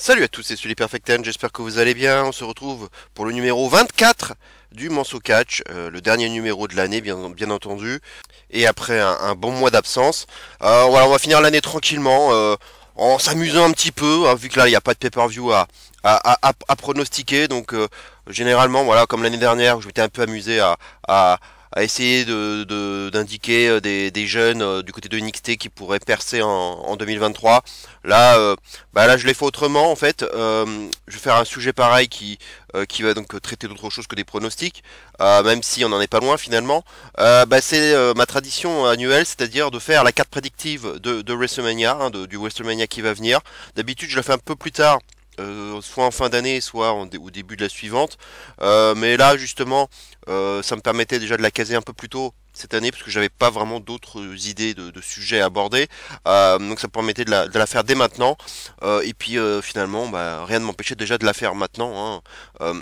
Salut à tous, c'est Sully Perfecten, j'espère que vous allez bien. On se retrouve pour le numéro 24 du Manso Catch, le dernier numéro de l'année bien entendu. Et après un bon mois d'absence, voilà, on va finir l'année tranquillement, en s'amusant un petit peu, hein, vu que là il n'y a pas de pay-per-view à pronostiquer. Donc généralement, voilà, comme l'année dernière où je m'étais un peu amusé à essayer d'indiquer des jeunes du côté de NXT qui pourraient percer en 2023. Là, là, je l'ai fait autrement en fait. Je vais faire un sujet pareil qui va donc traiter d'autre chose que des pronostics, même si on n'en est pas loin finalement. C'est ma tradition annuelle, c'est-à-dire de faire la carte prédictive de WrestleMania, hein, du WrestleMania qui va venir. D'habitude, je la fais un peu plus tard. Soit en fin d'année, soit au début de la suivante. Mais là, justement, ça me permettait déjà de la caser un peu plus tôt cette année, parce que j'avais pas vraiment d'autres idées de sujets à aborder. Donc ça me permettait de la faire dès maintenant. Et puis finalement, rien ne m'empêchait déjà de la faire maintenant, hein.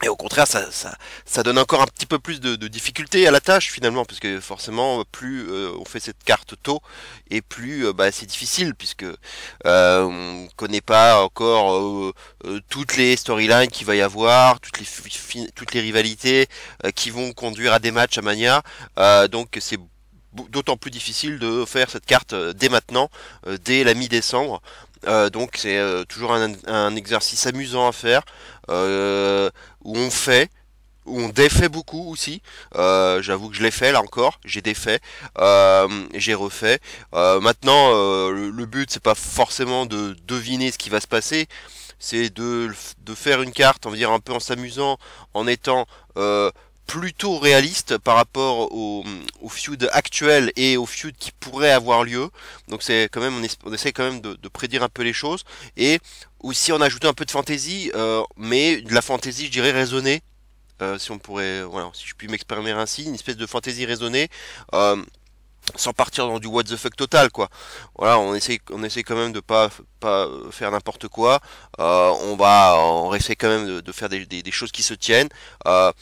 Et au contraire, ça donne encore un petit peu plus de difficulté à la tâche finalement, parce que forcément, plus on fait cette carte tôt, et plus c'est difficile, puisque on connaît pas encore toutes les storylines qu'il va y avoir, toutes les rivalités qui vont conduire à des matchs à Mania. Donc c'est d'autant plus difficile de faire cette carte dès maintenant, dès la mi-décembre. Donc c'est toujours un exercice amusant à faire, où on fait, où on défait beaucoup aussi. J'avoue que je l'ai fait là encore, j'ai défait, j'ai refait. Maintenant, le but c'est pas forcément de deviner ce qui va se passer, c'est de faire une carte, on va dire un peu en s'amusant, en étant plutôt réaliste par rapport au feud actuel et au feud qui pourrait avoir lieu. Donc c'est quand même on essaie quand même de prédire un peu les choses, et aussi en ajouter un peu de fantaisie, mais de la fantaisie je dirais raisonnée, si on pourrait, voilà, si je puis m'exprimer ainsi, une espèce de fantaisie raisonnée, euh, sans partir dans du what the fuck total, quoi. Voilà, on essaie quand même de pas faire n'importe quoi. On essaie quand même de faire des choses qui se tiennent. Euh,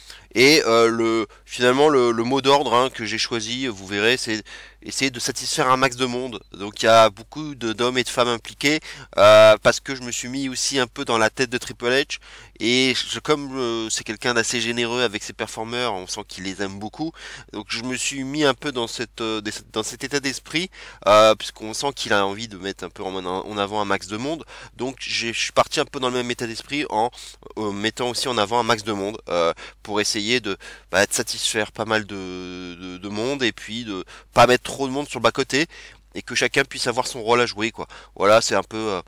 Finalement le mot d'ordre, hein, que j'ai choisi, vous verrez, c'est essayer de satisfaire un max de monde. Donc il y a beaucoup d'hommes et de femmes impliqués, parce que je me suis mis aussi un peu dans la tête de Triple H, et comme c'est quelqu'un d'assez généreux avec ses performeurs, on sent qu'il les aime beaucoup. Donc je me suis mis un peu dans cet état d'esprit, puisqu'on sent qu'il a envie de mettre un peu en avant un max de monde. Donc je suis parti un peu dans le même état d'esprit en mettant aussi en avant un max de monde, pour essayer de satisfaire pas mal de monde, et puis de pas mettre trop de monde sur le bas côté, et que chacun puisse avoir son rôle à jouer, quoi. Voilà, c'est un peu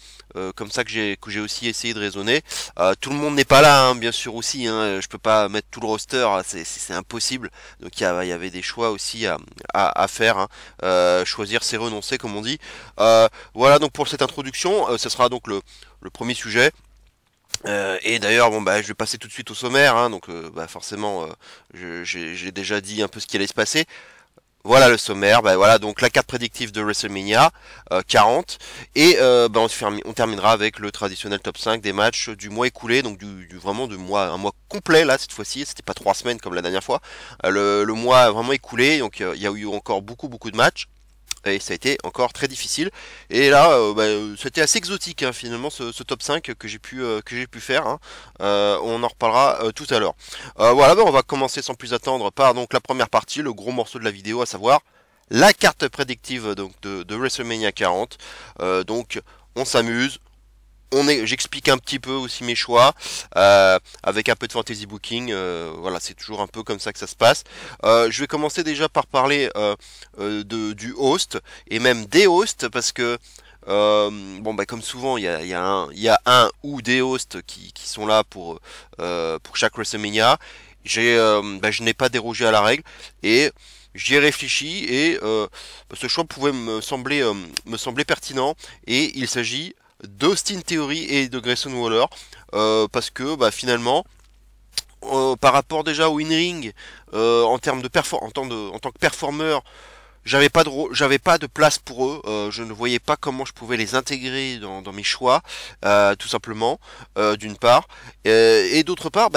comme ça que j'ai aussi essayé de raisonner. Tout le monde n'est pas là, hein, bien sûr aussi, hein, je peux pas mettre tout le roster, hein, c'est impossible. Donc il y avait des choix aussi à faire, hein. Choisir c'est renoncer, comme on dit. Voilà, donc pour cette introduction, ce sera donc le premier sujet. Et d'ailleurs, je vais passer tout de suite au sommaire, hein. Donc forcément, j'ai déjà dit un peu ce qui allait se passer. Voilà le sommaire. Voilà donc la carte prédictive de WrestleMania 40, et on terminera avec le traditionnel top 5 des matchs du mois écoulé, donc vraiment un mois complet là cette fois-ci. C'était pas 3 semaines comme la dernière fois. Le mois vraiment écoulé, donc il y a eu encore beaucoup de matchs, et ça a été encore très difficile. Et là, c'était assez exotique, hein, finalement, ce top 5 que j'ai pu faire, hein. On en reparlera tout à l'heure. Voilà, on va commencer sans plus attendre par donc la première partie, le gros morceau de la vidéo, à savoir la carte prédictive donc de WrestleMania 40. Donc on s'amuse. J'explique un petit peu aussi mes choix, avec un peu de fantasy booking. Voilà, c'est toujours un peu comme ça que ça se passe. Je vais commencer déjà par parler du host, et même des hosts, parce que comme souvent, il y a un ou des hosts qui sont là pour chaque WrestleMania. Je n'ai pas dérogé à la règle, et j'y ai réfléchi, et ce choix pouvait me sembler pertinent, et il s'agit d'Austin Theory et de Grayson Waller, parce que finalement, par rapport déjà au in-ring, en termes en tant que performeur, j'avais pas de place pour eux. Je ne voyais pas comment je pouvais les intégrer dans mes choix, tout simplement, d'une part, et d'autre part,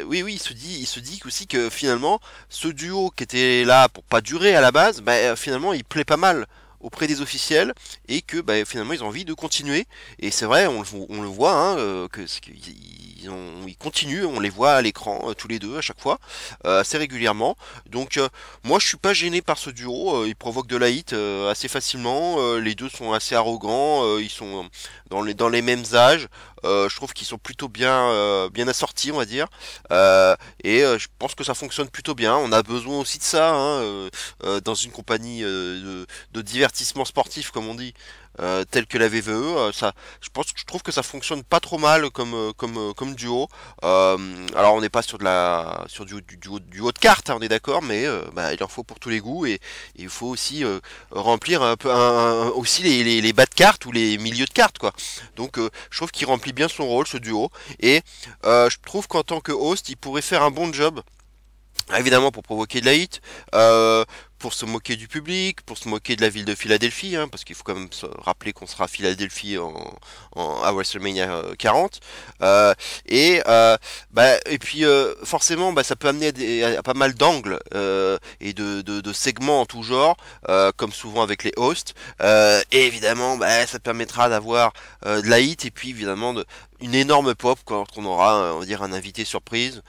oui, il se dit aussi que finalement ce duo qui était là pour pas durer à la base, finalement il plaît pas mal auprès des officiels et que bah, finalement ils ont envie de continuer. Et c'est vrai, on le voit, hein, ils continuent, on les voit à l'écran tous les deux à chaque fois, assez régulièrement. Donc moi je suis pas gêné par ce duo, ils provoquent de la hit assez facilement, les deux sont assez arrogants, ils sont dans les mêmes âges. Je trouve qu'ils sont plutôt bien assortis, on va dire, je pense que ça fonctionne plutôt bien. On a besoin aussi de ça, hein, dans une compagnie de divertissement sportif, comme on dit, telle que la VVE. Je trouve que ça fonctionne pas trop mal comme duo. Alors on n'est pas sur du haut de carte, hein, on est d'accord, mais bah, il en faut pour tous les goûts et il faut aussi remplir un peu aussi les bas de carte ou les milieux de carte, quoi. Donc je trouve qu'il remplit bien son rôle, ce duo, et je trouve qu'en tant que host il pourrait faire un bon job. Évidemment pour provoquer de la hit, pour se moquer du public, pour se moquer de la ville de Philadelphie, hein, parce qu'il faut quand même se rappeler qu'on sera à Philadelphie à WrestleMania 40. Et puis forcément bah, ça peut amener à pas mal d'angles et de segments en tout genre, comme souvent avec les hosts. Et évidemment bah, ça permettra d'avoir de la hit et puis évidemment une énorme pop quand on aura on va dire un invité surprise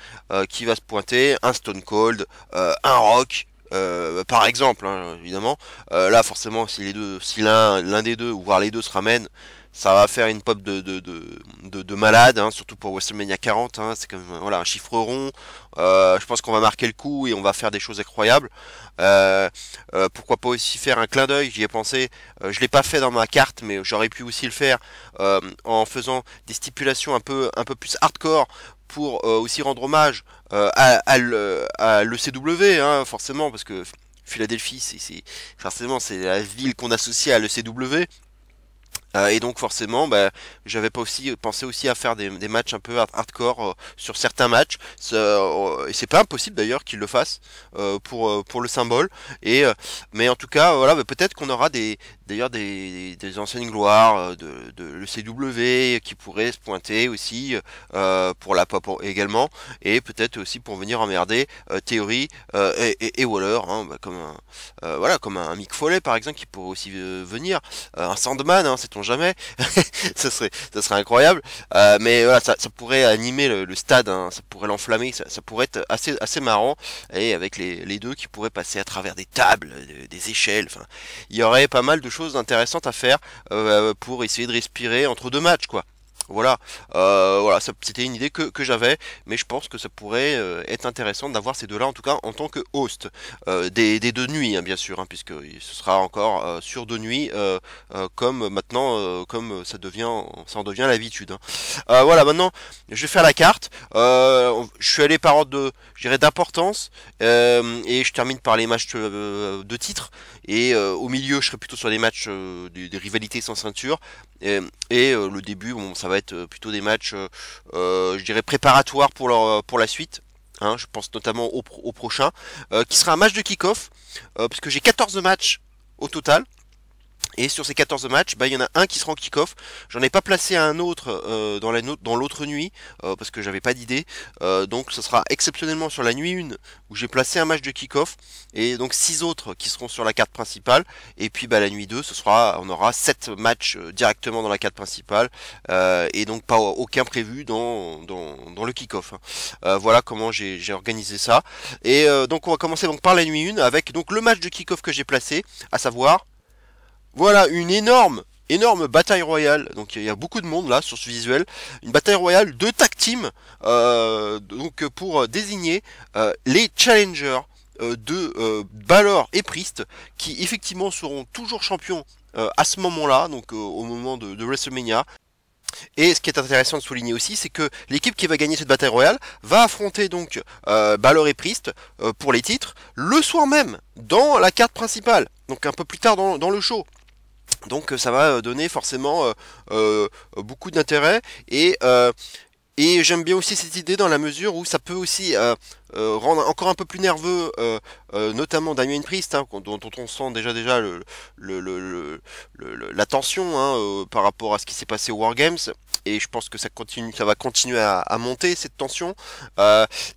qui va se pointer, un Stone Cold, un Rock, par exemple, hein, évidemment. Là, forcément, si l'un des deux, ou voire les deux se ramènent, ça va faire une pop de malade, hein, surtout pour WrestleMania 40. Hein, c'est comme voilà un chiffre rond. Je pense qu'on va marquer le coup et on va faire des choses incroyables. Pourquoi pas aussi faire un clin d'œil, j'y ai pensé. Je l'ai pas fait dans ma carte, mais j'aurais pu aussi le faire en faisant des stipulations un peu plus hardcore pour aussi rendre hommage à l'ECW, hein, forcément, parce que Philadelphie, forcément c'est la ville qu'on associe à l'ECW. Et donc forcément, bah, j'avais pas aussi pensé aussi à faire des matchs un peu hardcore sur certains matchs. Et c'est pas impossible d'ailleurs qu'ils le fassent pour le symbole. Mais en tout cas, voilà, bah, peut-être qu'on aura d'ailleurs des anciennes gloires de l'ECW qui pourraient se pointer aussi pour la pop également, et peut-être aussi pour venir emmerder Theory et Waller, hein, bah, comme un Mick Foley par exemple qui pourrait aussi venir, un Sandman, hein, sait-on jamais. Ça serait incroyable. Mais voilà, ça pourrait animer le stade, hein, ça pourrait l'enflammer, ça pourrait être assez marrant, et avec les deux qui pourraient passer à travers des tables, des échelles. Enfin, il y aurait pas mal de choses intéressantes à faire pour essayer de respirer entre deux matchs, quoi. Voilà, c'était une idée que j'avais, mais je pense que ça pourrait être intéressant d'avoir ces deux-là, en tout cas en tant que host, des deux nuits, hein, bien sûr, hein, puisque ce sera encore sur deux nuits, comme maintenant, comme ça en devient l'habitude, hein. Voilà, maintenant, je vais faire la carte. Je suis allé par ordre je dirais, d'importance, et je termine par les matchs de titre, et au milieu, je serai plutôt sur les matchs des rivalités sans ceinture. Le début, bon, ça va être plutôt des matchs, je dirais, préparatoires pour la suite. Hein, je pense notamment au prochain, qui sera un match de kick-off, puisque j'ai 14 matchs au total. Et sur ces 14 matchs, bah, il y en a un qui sera en kick-off. J'en ai pas placé un autre dans l'autre nuit, parce que j'avais pas d'idée. Donc ce sera exceptionnellement sur la nuit 1 où j'ai placé un match de kick-off. Et donc 6 autres qui seront sur la carte principale. Et puis bah, la nuit 2, on aura 7 matchs directement dans la carte principale. Et donc pas aucun prévu dans le kick-off, hein. Voilà comment j'ai organisé ça. Et donc on va commencer donc par la nuit 1 avec donc le match de kick-off que j'ai placé, à savoir... Voilà, une énorme bataille royale. Donc il y a beaucoup de monde là sur ce visuel. Une bataille royale de tag team, donc pour désigner les challengers Balor et Priest, qui effectivement seront toujours champions à ce moment-là, donc au moment de WrestleMania. Et ce qui est intéressant de souligner aussi, c'est que l'équipe qui va gagner cette bataille royale va affronter donc Balor et Priest pour les titres le soir même dans la carte principale, donc un peu plus tard dans le show. Donc ça va donner forcément beaucoup d'intérêt, et j'aime bien aussi cette idée dans la mesure où ça peut aussi rendre encore un peu plus nerveux, notamment Damien Priest, hein, dont on sent déjà la tension, hein, par rapport à ce qui s'est passé au Wargames. Et je pense que ça va continuer à monter cette tension.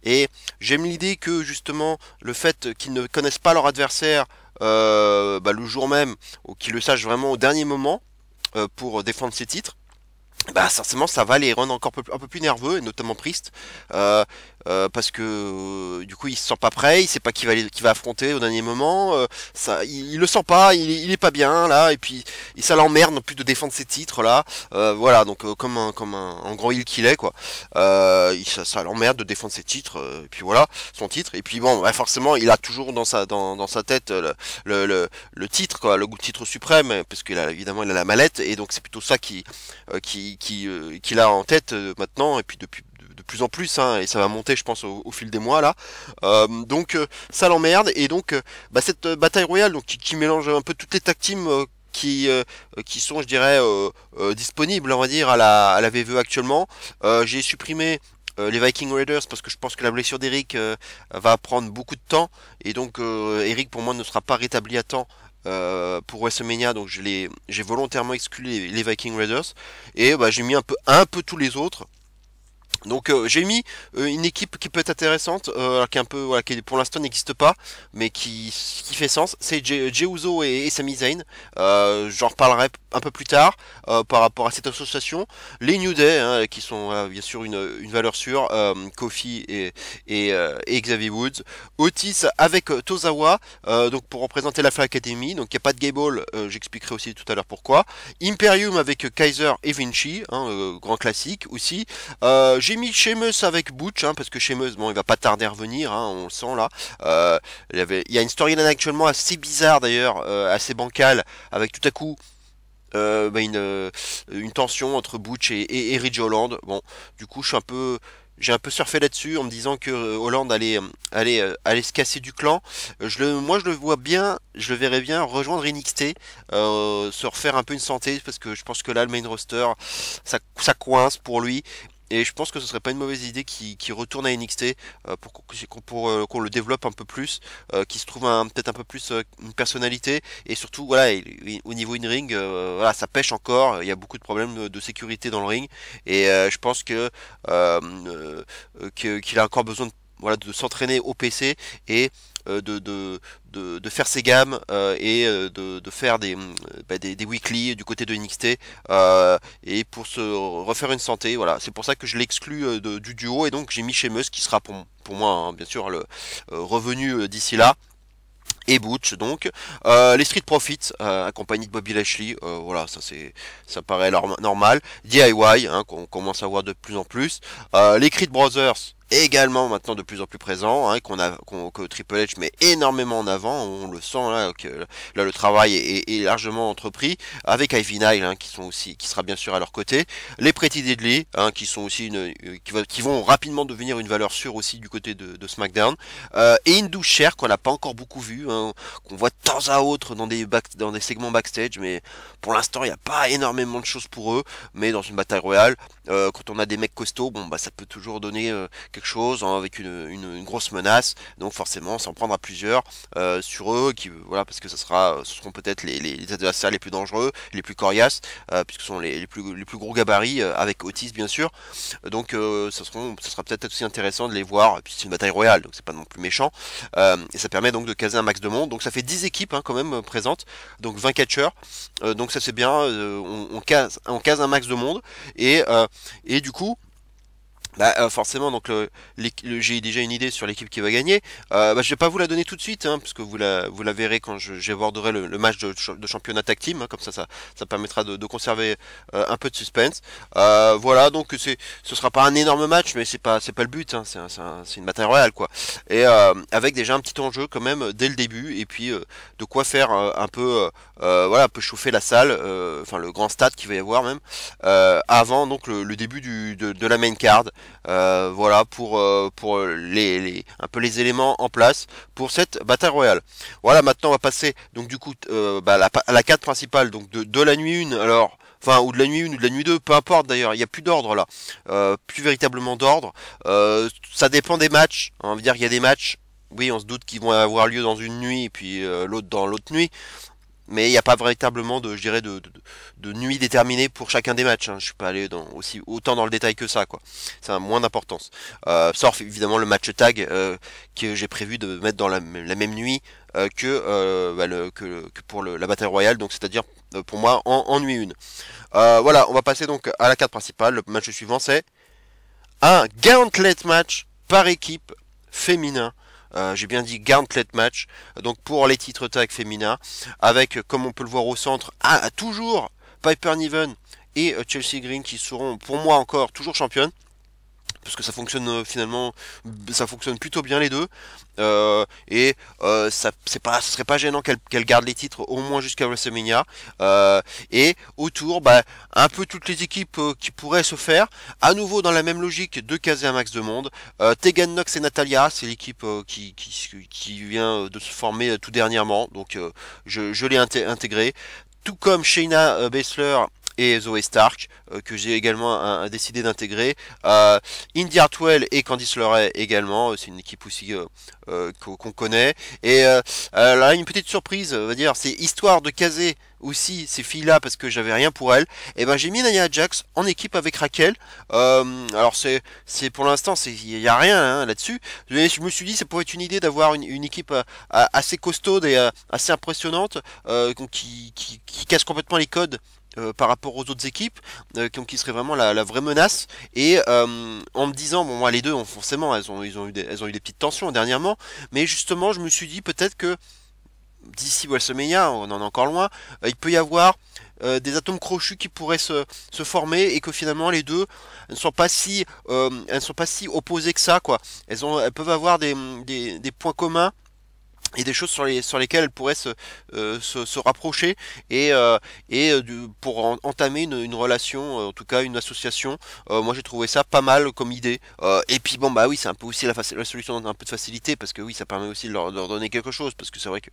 Et j'aime l'idée que justement le fait qu'ils ne connaissent pas leur adversaire le jour même, ou qu'ils le sachent vraiment au dernier moment pour défendre ses titres, bah forcément ça va les rendre encore un peu plus nerveux, et notamment Priest, euh, parce que du coup il se sent pas prêt, il sait pas qui va affronter au dernier moment, il le sent pas, il est pas bien là, et puis ça l'emmerde non plus de défendre ses titres là, voilà, donc en gros il qu'il est quoi, ça l'emmerde de défendre ses titres, et puis voilà son titre, et puis bon bah, forcément il a toujours dans sa tête le titre quoi, le titre suprême, parce qu'il a évidemment il a la mallette, et donc c'est plutôt ça qu'il a en tête maintenant, et puis depuis de plus en plus, hein, et ça va monter je pense au fil des mois là, ça l'emmerde, et donc cette bataille royale donc qui mélange un peu toutes les tag teams qui sont je dirais disponibles on va dire à la VVE actuellement. J'ai supprimé les Viking Raiders parce que je pense que la blessure d'Eric va prendre beaucoup de temps, et donc Eric pour moi ne sera pas rétabli à temps pour WrestleMania, donc j'ai volontairement exclu les Viking Raiders, et j'ai mis un peu tous les autres. Donc j'ai mis une équipe qui peut être intéressante, qui est un peu voilà, qui pour l'instant n'existe pas, mais qui fait sens. C'est Jey Uso et Sami Zayn. J'en reparlerai un peu plus tard par rapport à cette association. Les New Day, hein, qui sont bien sûr une valeur sûre. Kofi et Xavier Woods. Otis avec Tozawa, donc pour représenter la Fly Academy. Donc il n'y a pas de Gable, j'expliquerai aussi tout à l'heure pourquoi. Imperium avec Kaiser et Vinci, hein, grand classique aussi. J'ai mis Sheamus avec Butch, hein, parce que Sheamus, bon, il va pas tarder à revenir, hein, on le sent là. Il y a une storyline actuellement assez bizarre d'ailleurs, assez bancale, avec tout à coup une tension entre Butch et Ridge Holland. Bon, du coup, j'ai un peu surfé là-dessus en me disant que Holland allait se casser du clan. Moi, je le vois bien, je le verrais bien rejoindre NXT, se refaire un peu une santé, parce que je pense que là, le main roster, ça coince pour lui. Et je pense que ce serait pas une mauvaise idée qui retourne à NXT pour qu'on le développe un peu plus, qu'il se trouve peut-être un peu plus une personnalité, et surtout voilà au niveau in-ring, voilà ça pêche encore, il y a beaucoup de problèmes de sécurité dans le ring, et je pense qu'il a encore besoin voilà, de s'entraîner au PC, et de faire ses gammes, et de faire des weekly du côté de NXT, et pour se refaire une santé. Voilà, c'est pour ça que je l'exclus du duo, et donc j'ai mis Sheamus qui sera pour moi hein, bien sûr le revenu d'ici là. Et Butch donc les Street Profits accompagnés de Bobby Lashley, voilà ça paraît normal. DIY hein, qu'on commence à voir de plus en plus, les Creed Brothers également maintenant de plus en plus présents, hein, que Triple H met énormément en avant, on le sent là que là le travail est largement entrepris, avec Ivy Nile hein, qui sera bien sûr à leur côté, les Pretty Deadly hein, qui sont aussi qui vont rapidement devenir une valeur sûre aussi du côté de SmackDown, et Indus Sher qu'on n'a pas encore beaucoup vu, hein, qu'on voit de temps à autre dans des segments backstage, mais pour l'instant il n'y a pas énormément de choses pour eux, mais dans une bataille royale, quand on a des mecs costauds, bon ça peut toujours donner quelque chose hein, avec une grosse menace, donc forcément s'en prendre à plusieurs sur eux, voilà, parce que ce seront peut-être les adversaires les plus dangereux, les plus coriaces, puisque ce sont les plus gros gabarits, avec Otis bien sûr, donc ça sera peut-être aussi intéressant de les voir, et puis c'est une bataille royale, donc c'est pas non plus méchant, et ça permet donc de caser un max de monde, donc ça fait 10 équipes hein, quand même présentes, donc 20 catcheurs, donc ça c'est bien, on case un max de monde, et du coup forcément donc j'ai déjà une idée sur l'équipe qui va gagner. Je vais pas vous la donner tout de suite hein, parce que vous la verrez quand j'aborderai le match de championnat tag team hein, comme ça permettra de conserver un peu de suspense. Voilà, donc ce sera pas un énorme match, mais c'est pas le but hein, c'est une bataille royale quoi, et avec déjà un petit enjeu quand même dès le début, et puis de quoi faire un peu voilà, un peu chauffer la salle, enfin le grand stade qu'il va y avoir même avant donc le début de la main card. Voilà pour un peu les éléments en place pour cette bataille royale. Voilà, maintenant on va passer donc du coup à la carte principale donc de la nuit 1, alors enfin ou de la nuit 1 ou de la nuit 2, peu importe d'ailleurs, il n'y a plus d'ordre là, plus véritablement d'ordre, ça dépend des matchs, hein, on veut dire qu'il y a des matchs, oui on se doute qu'ils vont avoir lieu dans une nuit et puis l'autre dans l'autre nuit. mais il n'y a pas véritablement de, je dirais, de nuit déterminée pour chacun des matchs. Hein. Je suis pas allé autant dans le détail que ça, quoi. Ça a moins d'importance. Sauf évidemment le match tag que j'ai prévu de mettre dans la même nuit que pour la bataille royale. Donc c'est-à-dire pour moi en nuit 1. Voilà, on va passer donc à la carte principale. Le match suivant, c'est un gauntlet match par équipe féminin. J'ai bien dit gauntlet match, donc pour les titres tag féminins, avec, comme on peut le voir au centre, toujours Piper Niven et Chelsea Green qui seront pour moi encore toujours championnes. Parce que ça fonctionne finalement, ça fonctionne plutôt bien les deux, ça ce serait pas gênant qu'elle garde les titres au moins jusqu'à WrestleMania, et autour, un peu toutes les équipes qui pourraient se faire, à nouveau dans la même logique de caser un max de monde. Tegan Nox et Natalia, c'est l'équipe qui vient de se former tout dernièrement, donc je l'ai intégré, tout comme Shayna Baszler et Zoe Stark, que j'ai également décidé d'intégrer. Indy Hartwell et Candice LeRae également, c'est une équipe aussi qu'on connaît. Et là, une petite surprise, on va dire, c'est histoire de caser aussi ces filles-là parce que j'avais rien pour elles. Et ben j'ai mis Nia Jax en équipe avec Raquel. Alors c'est pour l'instant il y a rien hein, là-dessus. Mais je me suis dit ça pourrait être une idée d'avoir une équipe assez costaude et assez impressionnante qui casse complètement les codes par rapport aux autres équipes, qui serait vraiment la vraie menace. Et en me disant, bon, moi les deux, forcément, elles ont eu des petites tensions dernièrement, mais justement, je me suis dit peut-être que d'ici WrestleMania, on en est encore loin, il peut y avoir des atomes crochus qui pourraient se former et que finalement les deux elles ne sont pas si opposées que ça, quoi. Elles peuvent avoir des points communs et des choses sur lesquelles elle pourrait se rapprocher pour entamer une relation, en tout cas une association. Moi j'ai trouvé ça pas mal comme idée. Et puis bon oui c'est un peu aussi la solution d'un peu de facilité parce que oui ça permet aussi de leur donner quelque chose parce que c'est vrai que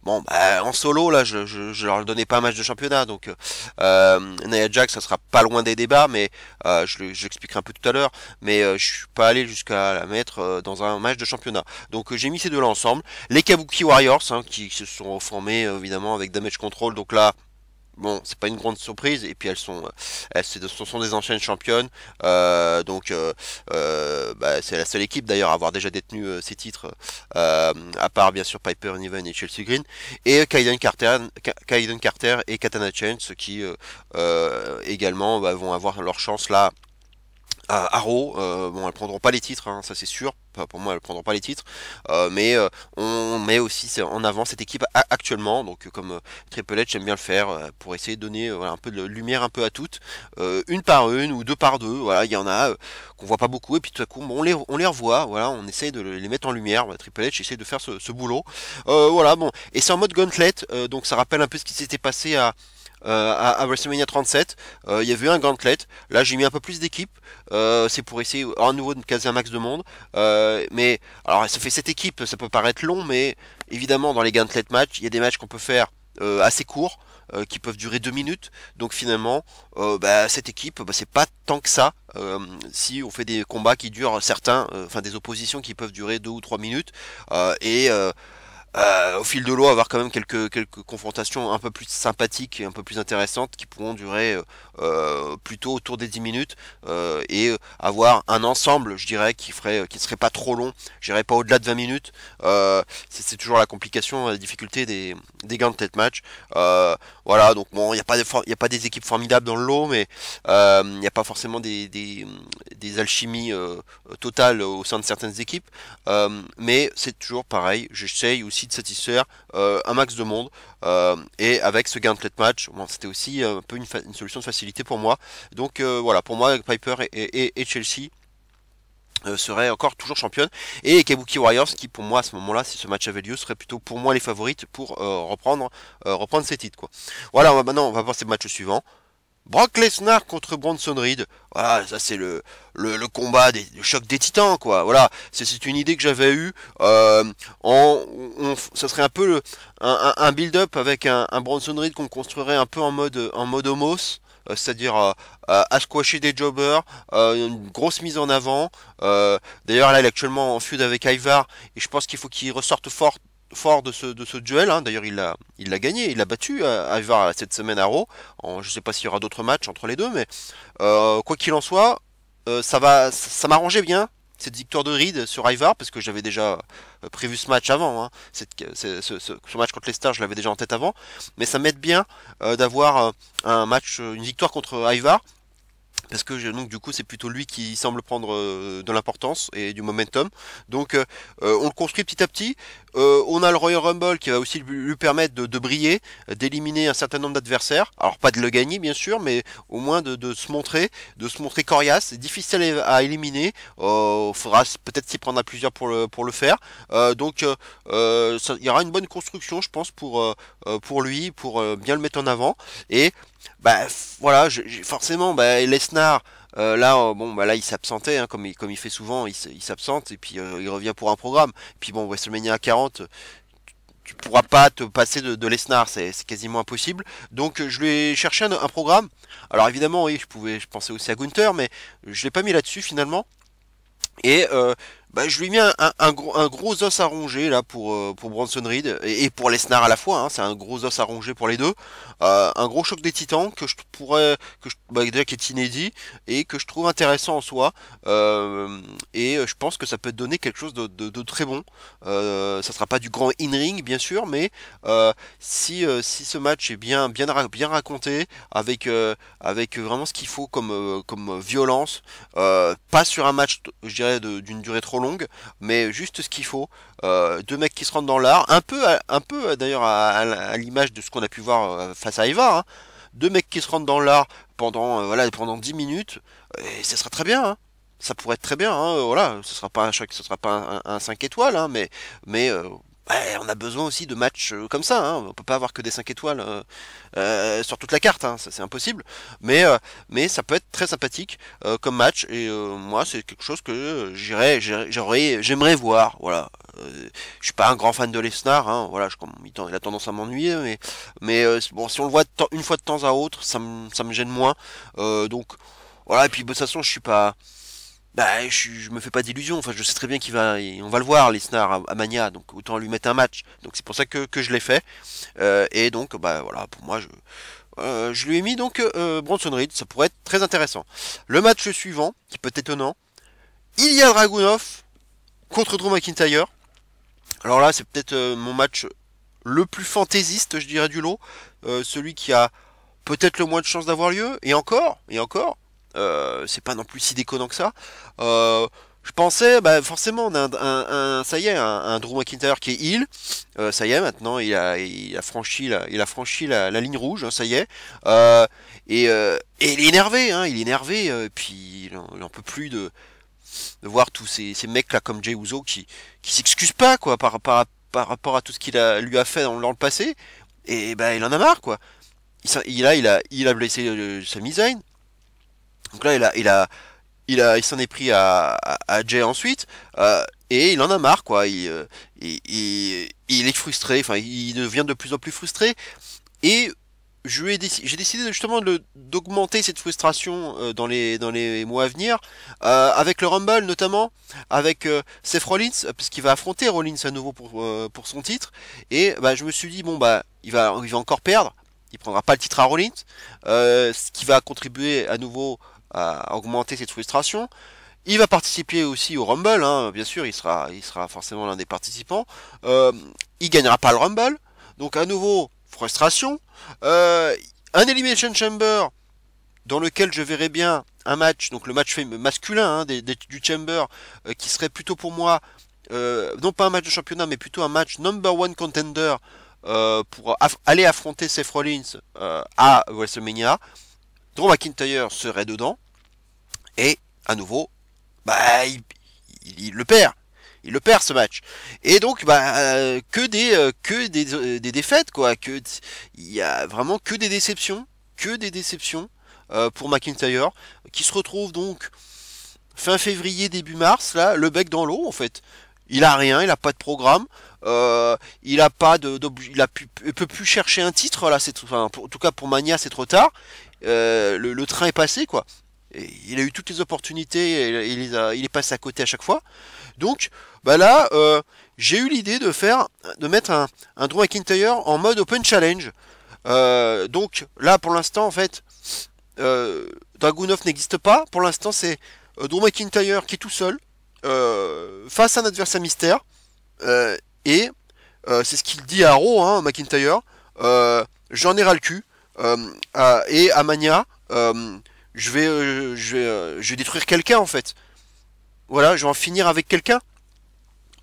bon, en solo, là, je leur donnais pas un match de championnat, donc Nia Jax, ça sera pas loin des débats, mais je l'expliquerai un peu tout à l'heure, mais je suis pas allé jusqu'à la mettre dans un match de championnat. Donc j'ai mis ces deux-là ensemble. Les Kabuki Warriors, hein, qui se sont formés évidemment avec Damage Control, donc là, bon, c'est pas une grande surprise, et puis ce sont des anciennes championnes, c'est la seule équipe d'ailleurs à avoir déjà détenu ces titres, à part bien sûr Piper Niven et Chelsea Green, et Kaiden Carter et Katana Chance qui également vont avoir leur chance là à Raw. Bon, elles prendront pas les titres, hein, ça c'est sûr. Pour moi, elles prendront pas les titres, mais on met aussi en avant cette équipe actuellement. Donc, comme Triple H aime bien le faire, pour essayer de donner un peu de lumière un peu à toutes, une par une ou deux par deux. Voilà, il y en a qu'on voit pas beaucoup, et puis tout à coup, bon, on les revoit. Voilà, on essaye de les mettre en lumière. Triple H essaie de faire ce boulot. Voilà, bon, et c'est en mode gauntlet, donc ça rappelle un peu ce qui s'était passé à WrestleMania 37, il y avait eu un gauntlet. Là, j'ai mis un peu plus d'équipes. C'est pour essayer à nouveau de caser un max de monde. Mais alors, ça fait 7 équipes, ça peut paraître long, mais évidemment, dans les gauntlet matchs, il y a des matchs qu'on peut faire assez courts, qui peuvent durer 2 minutes. Donc finalement, cette équipe, c'est pas tant que ça. Si on fait des combats qui durent des oppositions qui peuvent durer 2 ou 3 minutes, au fil de l'eau avoir quand même quelques confrontations un peu plus sympathiques et un peu plus intéressantes qui pourront durer plutôt autour des 10 minutes, et avoir un ensemble, je dirais, qui serait pas trop long, je dirais pas au-delà de 20 minutes. C'est toujours la complication, la difficulté des gauntlet match. Voilà, donc bon, il y a pas des équipes formidables dans le lot, mais il n'y a pas forcément des alchimies totales au sein de certaines équipes, mais c'est toujours pareil, j'essaye aussi de satisfaire un max de monde, et avec ce gauntlet match, bon, c'était aussi un peu une solution de facilité pour moi. Donc voilà, pour moi Piper et Chelsea seraient encore toujours championnes, et les Kabuki Warriors qui pour moi à ce moment-là, si ce match avait lieu, seraient plutôt pour moi les favorites pour reprendre ces titres, quoi. Voilà, maintenant on va voir ces matchs suivants. Brock Lesnar contre Bronson Reed. Voilà, ça c'est le combat le choc des titans, quoi. Voilà, c'est une idée que j'avais eue. Ça serait un peu un build-up avec un Bronson Reed qu'on construirait un peu en mode homos. C'est-à-dire à squasher des jobbers, une grosse mise en avant. D'ailleurs là il est actuellement en feud avec Ivar, et je pense qu'il faut qu'il ressorte fort fort de ce duel, hein. D'ailleurs il l'a gagné, il l'a battu Ivar cette semaine à Raw. Je sais pas s'il y aura d'autres matchs entre les deux, mais quoi qu'il en soit, ça m'arrangeait bien cette victoire de Reed sur Ivar, parce que j'avais déjà prévu ce match avant, hein. Ce match contre les Stars, je l'avais déjà en tête avant, mais ça m'aide bien d'avoir un match, une victoire contre Ivar, parce que donc du coup c'est plutôt lui qui semble prendre de l'importance et du momentum. Donc on le construit petit à petit. On a le Royal Rumble qui va aussi lui permettre de briller, d'éliminer un certain nombre d'adversaires. Alors pas de le gagner bien sûr, mais au moins de se montrer coriace. C'est difficile à éliminer. Faudra peut-être s'y prendre à plusieurs pour le faire. Il y aura une bonne construction, je pense, pour lui, pour bien le mettre en avant. Et bah voilà, forcément, bah, Lesnar, là il s'absentait, hein, comme il fait souvent, il s'absente et puis il revient pour un programme. Et puis bon, WrestleMania 40, tu pourras pas te passer de Lesnar, c'est quasiment impossible. Donc je lui ai cherché un programme. Alors évidemment, oui, je pensais aussi à Gunther, mais je l'ai pas mis là-dessus finalement. Et je lui ai mis un gros os à ronger là pour Bronson Reed et pour Lesnar à la fois, hein. C'est un gros os à ronger pour les deux. Un gros choc des titans déjà qui est inédit et que je trouve intéressant en soi. Je pense que ça peut donner quelque chose de très bon. Ça sera pas du grand in-ring bien sûr, mais si ce match est bien raconté avec vraiment ce qu'il faut comme violence, pas sur un match, je dirais, d'une durée trop longue, mais juste ce qu'il faut. Deux mecs qui se rentrent dans l'art, un peu d'ailleurs à l'image de ce qu'on a pu voir face à Ivar, hein. Deux mecs qui se rentrent dans l'art pendant 10 minutes, et ça sera très bien, hein. Ça pourrait être très bien, hein, voilà, ce sera pas un 5 étoiles, hein, mais on a besoin aussi de matchs comme ça, hein. On peut pas avoir que des 5 étoiles sur toute la carte, hein. Ça c'est impossible. Mais ça peut être très sympathique comme match, et moi c'est quelque chose que j'aimerais voir. Voilà. Je suis pas un grand fan de Lesnar, hein. Voilà, il a tendance à m'ennuyer, mais bon, si on le voit une fois de temps à autre, ça me gêne moins. Donc voilà, et puis de toute façon, je suis pas. Bah, je me fais pas d'illusions. Enfin, je sais très bien on va le voir, Lesnar à Mania, donc autant lui mettre un match. Donc c'est pour ça que je l'ai fait. Et donc, bah voilà, pour moi, je lui ai mis donc Bronson Reed. Ça pourrait être très intéressant. Le match suivant, qui peut être étonnant, Ilya Dragunov contre Drew McIntyre. Alors là, c'est peut-être mon match le plus fantaisiste, je dirais, du lot. Celui qui a peut-être le moins de chances d'avoir lieu. Et encore. C'est pas non plus si déconnant que ça. Je pensais, bah forcément, on a ça y est, un Drew McIntyre qui est heel. Ça y est, maintenant, il a franchi la ligne rouge, hein, ça y est. Et il est énervé, hein, puis il en peut plus de voir tous ces mecs là comme Jey Uso qui s'excusent pas quoi par rapport à tout ce lui a fait dans le passé. Et bah il en a marre quoi. Il a blessé Sami Zayn. Donc là, il s'en est pris à Jay ensuite, et il en a marre, quoi. Il est frustré, enfin, il devient de plus en plus frustré, et j'ai décidé justement d'augmenter cette frustration dans les mois à venir, avec le Rumble notamment, avec Seth Rollins, parce qu'il va affronter Rollins à nouveau pour son titre, et bah, je me suis dit, bon, bah, il va encore perdre. Il prendra pas le titre à Rollins, ce qui va contribuer à nouveau à augmenter cette frustration. Il va participer aussi au Rumble, hein, bien sûr, il sera forcément l'un des participants. Il gagnera pas le Rumble, donc à nouveau frustration. Un Elimination Chamber dans lequel je verrai bien un match, donc le match masculin, hein, du Chamber, qui serait plutôt pour moi non pas un match de championnat, mais plutôt un match number one contender pour aller affronter Seth Rollins à WrestleMania. Drew McIntyre serait dedans, et à nouveau, bah il le perd. Il le perd ce match. Et donc que des défaites quoi, il y a vraiment que des déceptions, pour McIntyre, qui se retrouve donc fin février début mars là, le bec dans l'eau en fait. Il a rien, il a pas de programme, il a pas il peut plus chercher un titre là, en tout cas pour Mania c'est trop tard. Le train est passé quoi. Et il a eu toutes les opportunités, il est passé à côté à chaque fois. Donc bah là, j'ai eu l'idée de mettre un Drew McIntyre en mode Open Challenge. Donc là, pour l'instant, en fait, Dragunov n'existe pas. Pour l'instant, c'est Drew McIntyre qui est tout seul face à un adversaire mystère. Et c'est ce qu'il dit à Raw, hein, McIntyre. J'en ai ras le cul. Et à Mania, je vais détruire quelqu'un en fait. Voilà, je vais en finir avec quelqu'un.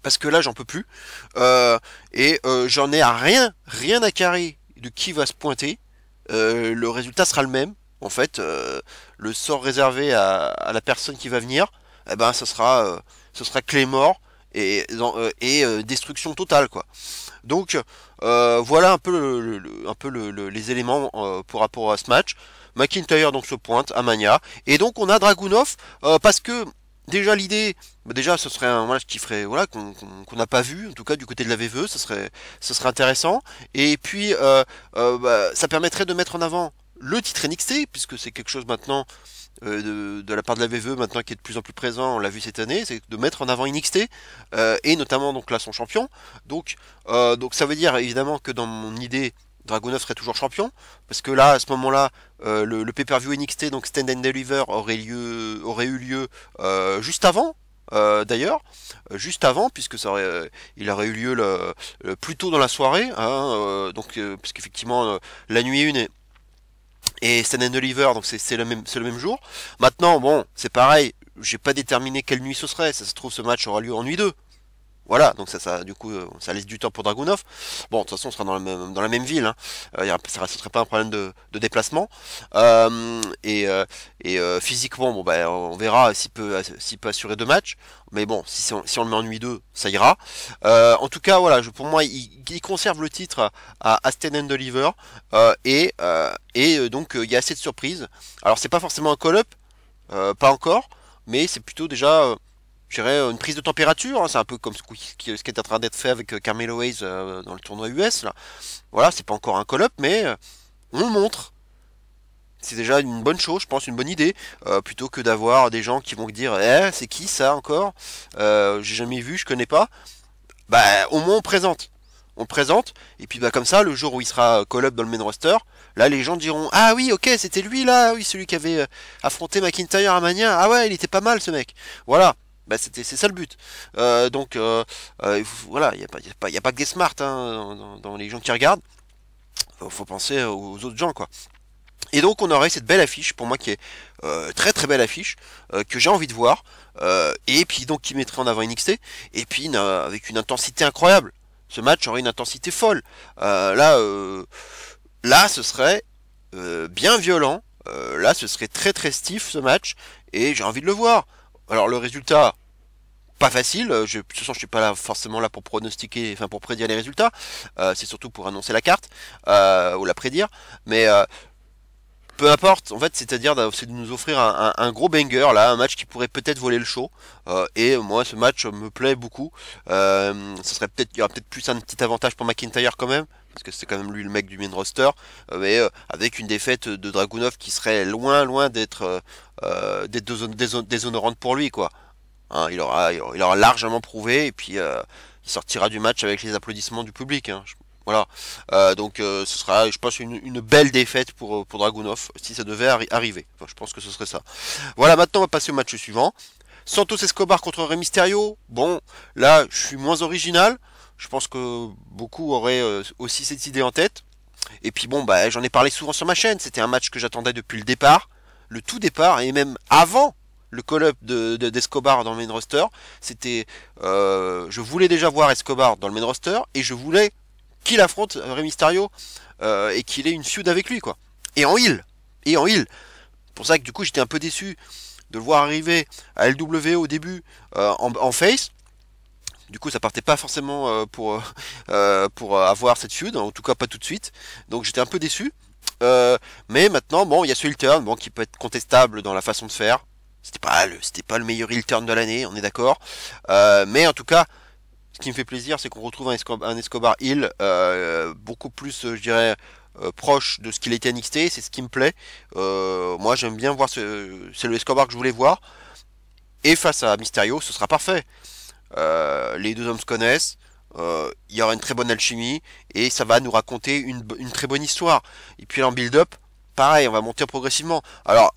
Parce que là, j'en peux plus. J'en ai à rien à carrer de qui va se pointer. Le résultat sera le même. En fait, le sort réservé à la personne qui va venir, eh ben, ce sera Claymore et destruction totale, quoi. Donc, voilà un peu, les éléments pour rapport à ce match. McIntyre donc se pointe à Mania. Et donc, on a Dragunov parce que déjà l'idée, déjà ce serait un match qui ferait voilà qu'on n'a pas vu, en tout cas du côté de la VVE, ce serait intéressant. Et puis ça permettrait de mettre en avant le titre NXT, puisque c'est quelque chose maintenant de la part de la VVE maintenant qui est de plus en plus présent, on l'a vu cette année, c'est de mettre en avant NXT et notamment donc là son champion. Donc ça veut dire évidemment que dans mon idée Dragunov serait toujours champion, parce que là, à ce moment-là, le pay-per-view NXT, donc Stand and Deliver, aurait eu lieu juste avant, d'ailleurs, juste avant, puisque il aurait eu lieu plus tôt dans la soirée, hein, puisqu'effectivement, la nuit 1 et Stand and Deliver, donc c'est le même jour. Maintenant, bon, c'est pareil, j'ai pas déterminé quelle nuit ce serait, ça se trouve, ce match aura lieu en nuit 2. Voilà, donc du coup, ça laisse du temps pour Dragunov. Bon, de toute façon, on sera dans la même ville, hein. Ça ne serait pas un problème de déplacement. Physiquement, bon, bah, on verra s'il peut assurer 2 matchs. Mais bon, si on le met en nuit 2, ça ira. En tout cas, voilà, pour moi, il conserve le titre à Stand and Deliver. Donc, il y a assez de surprises. Alors, c'est pas forcément un call-up, pas encore, mais c'est plutôt déjà... je dirais une prise de température, hein, c'est un peu comme ce qui est en train d'être fait avec Carmelo Hayes dans le tournoi US. Là. Voilà, c'est pas encore un call-up, mais on le montre. C'est déjà une bonne chose, je pense, une bonne idée, plutôt que d'avoir des gens qui vont dire c'est qui ça encore j'ai jamais vu, je connais pas. Bah, au moins on présente. On le présente, et puis bah comme ça, le jour où il sera call-up dans le main roster, là les gens diront ah oui, ok, c'était lui là, oui, celui qui avait affronté McIntyre à Mania, ah ouais, il était pas mal ce mec. Voilà. Bah c'est ça le but. Voilà, il y a pas que des smart hein, dans les gens qui regardent. Faut penser aux autres gens quoi. Et donc on aurait cette belle affiche pour moi qui est très très belle affiche que j'ai envie de voir et puis donc qui mettrait en avant NXT et puis avec une intensité incroyable. Ce match aurait une intensité folle. Là ce serait bien violent. Là ce serait très très stiff ce match et j'ai envie de le voir. Alors le résultat, pas facile, de toute façon je suis pas là forcément là pour pronostiquer, enfin pour prédire les résultats, c'est surtout pour annoncer la carte, ou la prédire, mais peu importe, en fait, c'est-à-dire c'est de nous offrir un gros banger, là, un match qui pourrait peut-être voler le show, et moi ce match me plaît beaucoup, il y aura peut-être plus un petit avantage pour McIntyre quand même, parce que c'est quand même lui le mec du main roster, mais avec une défaite de Dragunov qui serait loin d'être déshonorante pour lui, quoi. Hein, il aura largement prouvé, et puis il sortira du match avec les applaudissements du public, hein. Voilà, ce sera, je pense, une belle défaite pour Dragunov, si ça devait arriver. Enfin, je pense que ce serait ça. Voilà, maintenant on va passer au match suivant. Santos Escobar contre Rey Mysterio. Bon, là, je suis moins original. Je pense que beaucoup auraient aussi cette idée en tête. Et puis bon, bah, j'en ai parlé souvent sur ma chaîne. C'était un match que j'attendais depuis le départ, le tout départ, et même avant le call-up d'Escobar dans le main roster. Je voulais déjà voir Escobar dans le main roster, et je voulais qu'il affronte Rey Mysterio et qu'il ait une feud avec lui, quoi. Et en heel. Pour ça que du coup j'étais un peu déçu de le voir arriver à LWE au début en face. Du coup ça partait pas forcément pour avoir cette feud, en tout cas pas tout de suite. Donc j'étais un peu déçu. Mais maintenant bon, il y a ce heel turn qui peut être contestable dans la façon de faire. C'était pas le meilleur heel turn de l'année, on est d'accord. Mais en tout cas, ce qui me fait plaisir, c'est qu'on retrouve un Escobar heel beaucoup plus, je dirais, proche de ce qu'il était à NXT. C'est ce qui me plaît. Moi, j'aime bien voir c'est le Escobar que je voulais voir. Et face à Mysterio, ce sera parfait. Les deux hommes se connaissent. il y aura une très bonne alchimie et ça va nous raconter une très bonne histoire. Et puis là en build-up, pareil, on va monter progressivement. Alors,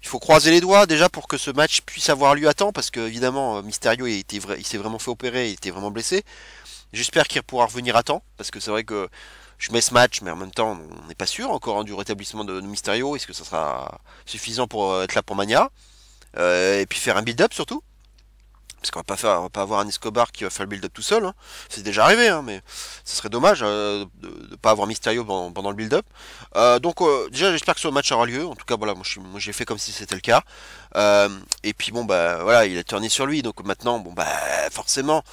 il faut croiser les doigts déjà pour que ce match puisse avoir lieu à temps, parce que évidemment Mysterio il s'est vraiment fait opérer, il était vraiment blessé. J'espère qu'il pourra revenir à temps, parce que c'est vrai que je mets ce match, mais en même temps on n'est pas sûr encore, hein, du rétablissement de Mysterio. Est-ce que ça sera suffisant pour être là pour Mania, et puis faire un build-up surtout. Parce on va pas avoir un Escobar qui va faire le build-up tout seul, hein. C'est déjà arrivé, hein, mais ce serait dommage de ne pas avoir Mysterio pendant le build-up. Donc déjà j'espère que ce match aura lieu. En tout cas voilà, moi j'ai fait comme si c'était le cas. Et puis bon bah voilà, il a tourné sur lui, donc maintenant bon bah forcément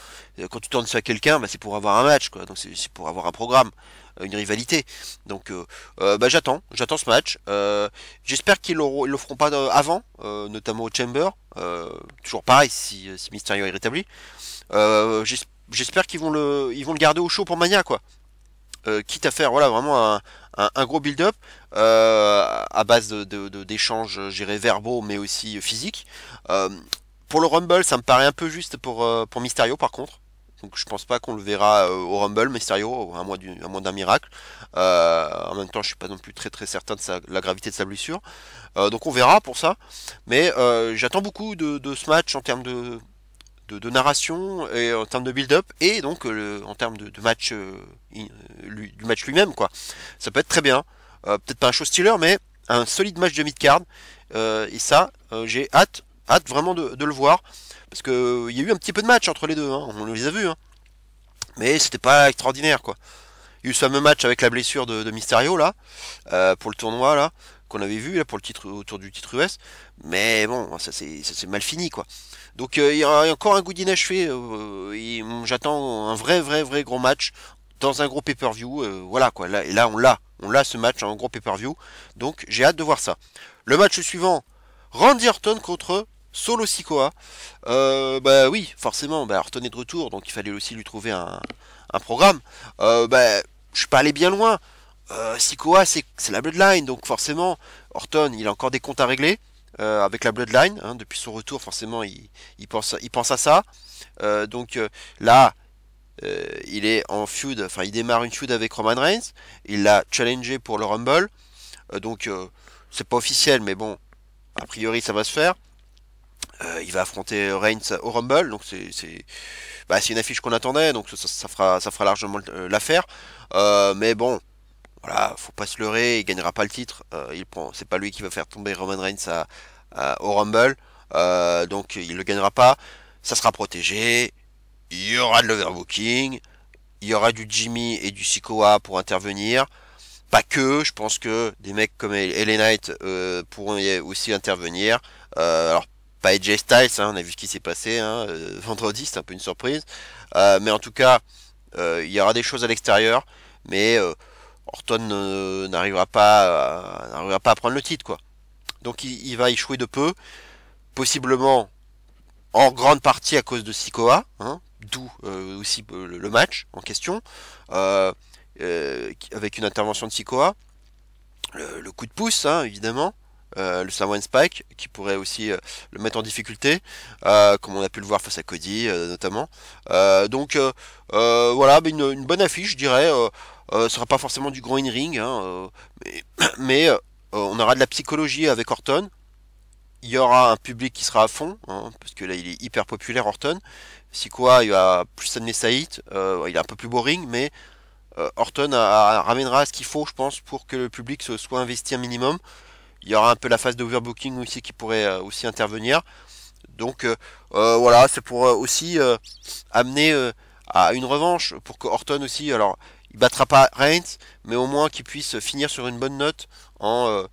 quand tu tournes sur quelqu'un, bah, c'est pour avoir un match quoi. Donc c'est pour avoir un programme, une rivalité. Donc bah j'attends ce match. J'espère ils le feront pas avant, notamment au Chamber. Toujours pareil si Mysterio est rétabli. J'espère ils vont le garder au chaud pour Mania quoi. Quitte à faire voilà vraiment un gros build-up à base d'échanges, verbaux mais aussi physiques. Pour le Rumble, ça me paraît un peu juste pour Mysterio par contre. Donc je pense pas qu'on le verra au Rumble, Mysterio, à moins d'un miracle. En même temps, je suis pas non plus très certain de la gravité de sa blessure. Donc on verra pour ça. Mais j'attends beaucoup de ce match en termes de narration et en termes de build-up et donc en termes de match du match lui-même quoi. Ça peut être très bien. Peut-être pas un show stealer, mais un solide match de mid-card. Et ça, j'ai hâte vraiment de le voir. Parce que il y a eu un petit peu de match entre les deux, hein, on les a vus, hein. Mais c'était pas extraordinaire quoi. Il y a eu ce fameux match avec la blessure de Mysterio là, pour le tournoi là, qu'on avait vu là pour le titre autour du titre US. Mais bon, ça c'est mal fini quoi. Donc il y a encore un goût d'inachevé. J'attends un vrai gros match dans un gros pay-per-view. Voilà quoi. Là, et là on l'a ce match en gros pay-per-view. Donc j'ai hâte de voir ça. Le match suivant, Randy Orton contre Solo Sikoa. Bah oui, forcément, bah, Orton est de retour, donc il fallait aussi lui trouver un programme. Bah, je suis pas allé bien loin. Sikoa, c'est la Bloodline, donc forcément, Orton, il a encore des comptes à régler avec la Bloodline. Hein, depuis son retour, forcément, il pense à ça. Donc là, il est en feud, enfin, il démarre une feud avec Roman Reigns. Il l'a challengé pour le Rumble. Donc, c'est pas officiel, mais bon, a priori, ça va se faire. Il va affronter Reigns au Rumble, donc c'est une affiche qu'on attendait, donc ça fera largement l'affaire. Mais bon, voilà, faut pas se leurrer, il gagnera pas le titre. C'est pas lui qui va faire tomber Roman Reigns au Rumble, donc il le gagnera pas. Ça sera protégé. Il y aura de l'overbooking, il y aura du Jimmy et du Sikoa pour intervenir. Pas que, je pense que des mecs comme LA Knight pourront aussi intervenir. Alors pas AJ Styles, hein, on a vu ce qui s'est passé hein, vendredi, c'est un peu une surprise. Mais en tout cas, il y aura des choses à l'extérieur, mais Orton n'arrivera pas à prendre le titre, quoi. Donc il va échouer de peu, possiblement en grande partie à cause de Sikoa, hein, d'où aussi le match en question, avec une intervention de Sikoa, le coup de pouce, hein, évidemment. Le Samoan Spike qui pourrait aussi le mettre en difficulté, comme on a pu le voir face à Cody notamment. Donc voilà, une bonne affiche, je dirais. Ce sera pas forcément du grand in-ring, hein, mais on aura de la psychologie avec Orton. Il y aura un public qui sera à fond, hein, parce que là il est hyper populaire Orton. Si quoi, il va plus amener sa hit, il est un peu plus boring, mais Orton ramènera ce qu'il faut, je pense, pour que le public soit investi un minimum. Il y aura un peu la phase d'overbooking aussi qui pourrait aussi intervenir. Donc voilà, c'est pour aussi amener à une revanche pour que Orton aussi, alors il battra pas Reigns, mais au moins qu'il puisse finir sur une bonne note en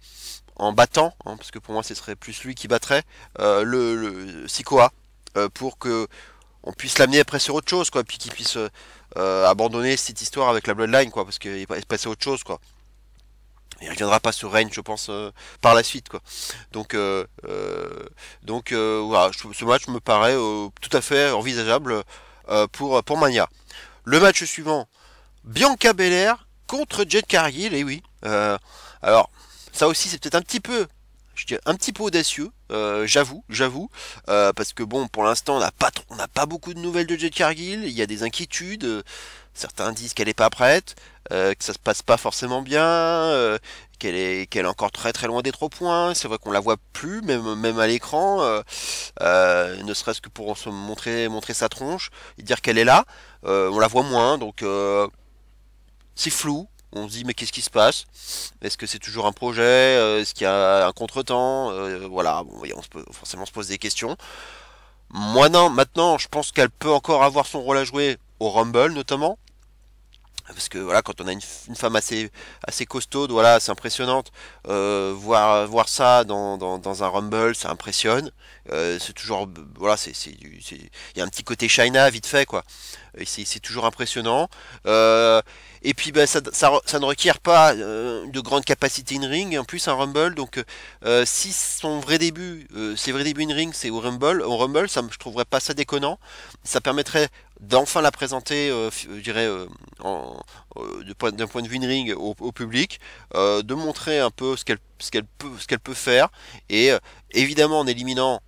battant, hein, parce que pour moi ce serait plus lui qui battrait le Sikoa pour que on puisse l'amener après sur autre chose, quoi, puis qu'il puisse abandonner cette histoire avec la Bloodline, quoi, parce qu'il est passé à autre chose, quoi. Il reviendra pas sur Reigns, je pense, par la suite, quoi. Donc, voilà, ce match me paraît tout à fait envisageable pour Mania. Le match suivant, Bianca Belair contre Jade Cargill, et oui. Alors, ça aussi, c'est peut-être un petit peu, je dirais un petit peu audacieux, j'avoue, parce que bon, pour l'instant, on n'a pas beaucoup de nouvelles de Jade Cargill, il y a des inquiétudes, certains disent qu'elle est pas prête, que ça se passe pas forcément bien, qu'elle est encore très très loin des 3 points. C'est vrai qu'on la voit plus, même à l'écran, ne serait-ce que pour montrer sa tronche et dire qu'elle est là. On la voit moins, donc c'est flou. On se dit mais qu'est-ce qui se passe? Est-ce que c'est toujours un projet? Est-ce qu'il y a un contretemps? Voilà, bon, forcément on se pose des questions. Moi non, maintenant je pense qu'elle peut encore avoir son rôle à jouer au Rumble notamment. Parce que voilà, quand on a une femme assez costaude, voilà, c'est impressionnante. Voir ça dans un Rumble, ça impressionne. C'est toujours, voilà, il y a un petit côté China vite fait quoi. Et c'est toujours impressionnant. Et puis bah, ça ne requiert pas de grande capacité in ring. En plus un Rumble, donc si son vrai début, ses vrais débuts in ring, c'est au Rumble, je trouverais pas ça déconnant. Ça permettrait d'enfin la présenter, je dirais, d'un point de vue in ring au public, de montrer un peu ce qu'elle peut faire, et évidemment en éliminant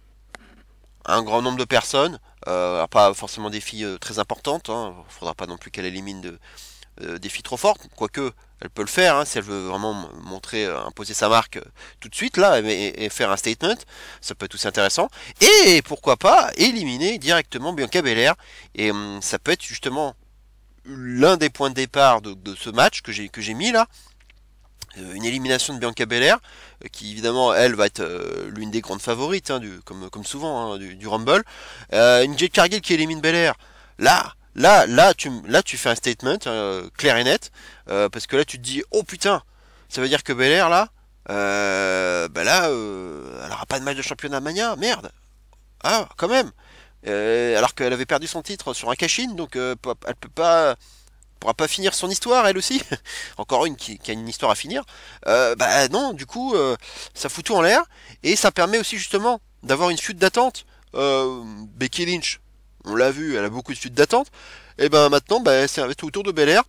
un grand nombre de personnes, alors pas forcément des filles très importantes, hein, faudra pas non plus qu'elle élimine des filles trop fortes, quoique elle peut le faire hein, si elle veut vraiment montrer, imposer sa marque tout de suite là et faire un statement, ça peut être aussi intéressant. Et pourquoi pas éliminer directement Bianca Belair, et ça peut être justement l'un des points de départ de ce match que j'ai mis là. Une élimination de Bianca Belair, qui évidemment elle va être l'une des grandes favorites, hein, comme souvent hein, du Rumble. Une Jade Cargill qui élimine Belair. Là, tu fais un statement clair et net, parce que là tu te dis oh putain, ça veut dire que Belair là, bah là, elle aura pas de match de championnat Mania, merde. Ah, quand même. Alors qu'elle avait perdu son titre sur un cash-in, donc elle pourra pas finir son histoire, elle aussi. Encore une qui a une histoire à finir. Bah non, du coup, ça fout tout en l'air, et ça permet aussi justement d'avoir une suite d'attente. Becky Lynch, on l'a vu, elle a beaucoup de suites d'attente. Et ben maintenant, bah, c'est autour de Belair.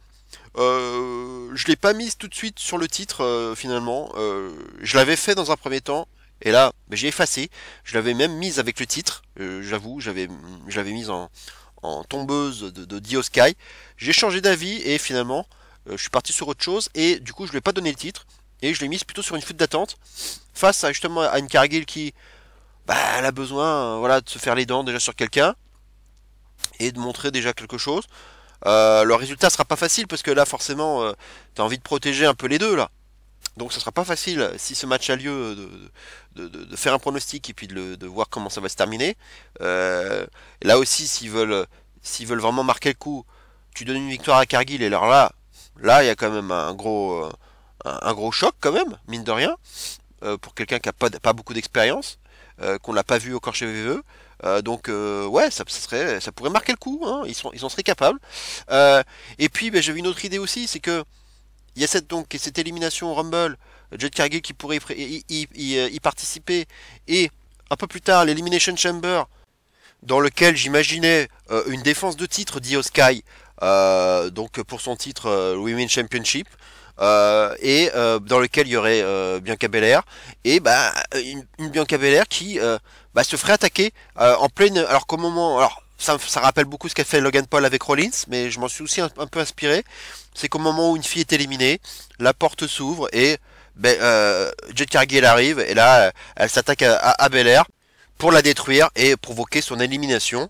Je l'ai pas mise tout de suite sur le titre finalement. Je l'avais fait dans un premier temps. Et là, bah, j'ai effacé. Je l'avais même mise avec le titre. J'avoue, je l'avais mise en tombeuse de Dio Sky. J'ai changé d'avis et finalement, je suis parti sur autre chose. Et du coup, je lui ai pas donné le titre. Et je l'ai mise plutôt sur une fuite d'attente. Face à justement à une Cargill qui, bah, elle a besoin voilà, de se faire les dents déjà sur quelqu'un. Et de montrer déjà quelque chose. Le résultat sera pas facile parce que là, forcément, t'as envie de protéger un peu les deux là. Donc ça sera pas facile si ce match a lieu de faire un pronostic et puis de voir comment ça va se terminer. Là aussi s'ils veulent vraiment marquer le coup, tu donnes une victoire à Cargill et alors là il y a quand même un gros choc quand même, mine de rien, pour quelqu'un qui a pas beaucoup d'expérience, qu'on l'a pas vu encore chez VVE. Donc ouais, ça pourrait marquer le coup, hein, ils en seraient capables. Et puis ben, j'avais une autre idée aussi, c'est que il y a cette élimination au Rumble, Jade Cargill qui pourrait y participer, et un peu plus tard l'Elimination Chamber, dans lequel j'imaginais une défense de titre d'Io Sky, donc pour son titre Women's Championship, et dans lequel il y aurait Bianca Belair, et bah une Bianca Belair qui bah, se ferait attaquer en pleine, alors qu'au moment, alors ça rappelle beaucoup ce qu'a fait Logan Paul avec Rollins, mais je m'en suis aussi un peu inspiré. C'est qu'au moment où une fille est éliminée, la porte s'ouvre et ben, Jade Cargill arrive, et là elle s'attaque à Belair pour la détruire et provoquer son élimination.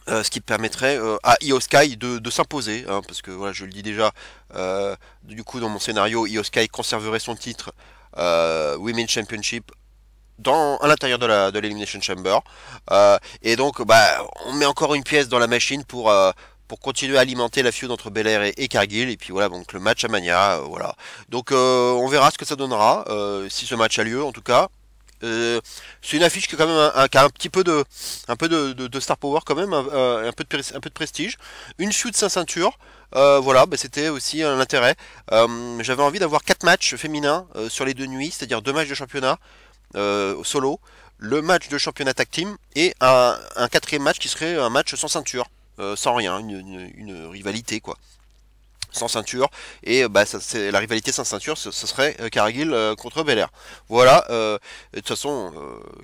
Ce qui permettrait à Io Sky de s'imposer, hein, parce que voilà, je le dis déjà, du coup dans mon scénario, Io Sky conserverait son titre Women's Championship à l'intérieur de l'Elimination Chamber, et donc bah on met encore une pièce dans la machine pour continuer à alimenter la feud entre Belair et Cargill, et puis voilà, donc le match à Mania, voilà. Donc on verra ce que ça donnera, si ce match a lieu en tout cas. C'est une affiche qui a quand même qui a un petit peu de star power quand même, un peu de prestige, une feud sans ceinture. Voilà, bah, c'était aussi un intérêt. J'avais envie d'avoir 4 matchs féminins sur les 2 nuits, c'est-à-dire 2 matchs de championnat solo, le match de championnat tag team, et un quatrième match qui serait un match sans ceinture, sans rien, une rivalité quoi. sans ceinture, et bah ça, c'est la rivalité sans ceinture, ce serait Cargill contre Belair. Voilà, de toute façon,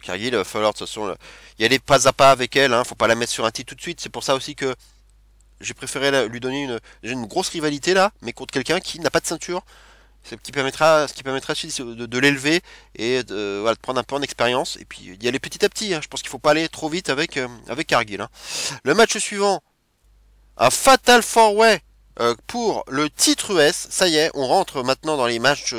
Cargill, il va falloir de toute façon y aller pas à pas avec elle, hein, faut pas la mettre sur un titre tout de suite, c'est pour ça aussi que j'ai préféré lui donner une grosse rivalité là, mais contre quelqu'un qui n'a pas de ceinture, ce qui permettra aussi de l'élever et voilà, de prendre un peu en expérience, et puis d'y aller petit à petit, hein. Je pense qu'il faut pas aller trop vite avec Cargill, hein. Le match suivant, un Fatal 4-Way pour le titre US. Ça y est, on rentre maintenant dans les matchs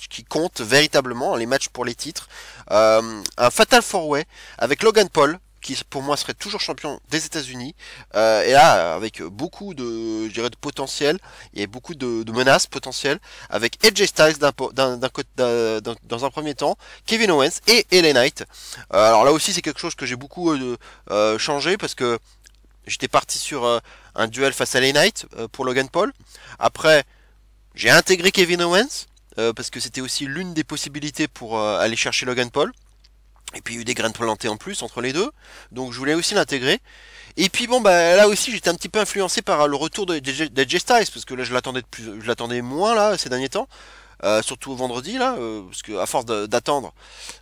qui comptent véritablement, les matchs pour les titres. Un Fatal 4-Way avec Logan Paul, qui pour moi serait toujours champion des États-Unis, et là avec beaucoup de, je dirais, de potentiel, et beaucoup de menaces potentielles, avec AJ Styles dans un premier temps, Kevin Owens et LA Knight. Alors là aussi c'est quelque chose que j'ai beaucoup changé, parce que j'étais parti sur un duel face à LA Knight pour Logan Paul. Après, j'ai intégré Kevin Owens parce que c'était aussi l'une des possibilités pour aller chercher Logan Paul. Et puis il y a eu des graines plantées en plus entre les deux, donc je voulais aussi l'intégrer. Et puis bon, bah là aussi j'étais un petit peu influencé par le retour d'AJ Styles, parce que là je l'attendais moins là ces derniers temps. Surtout au vendredi là, parce que à force d'attendre,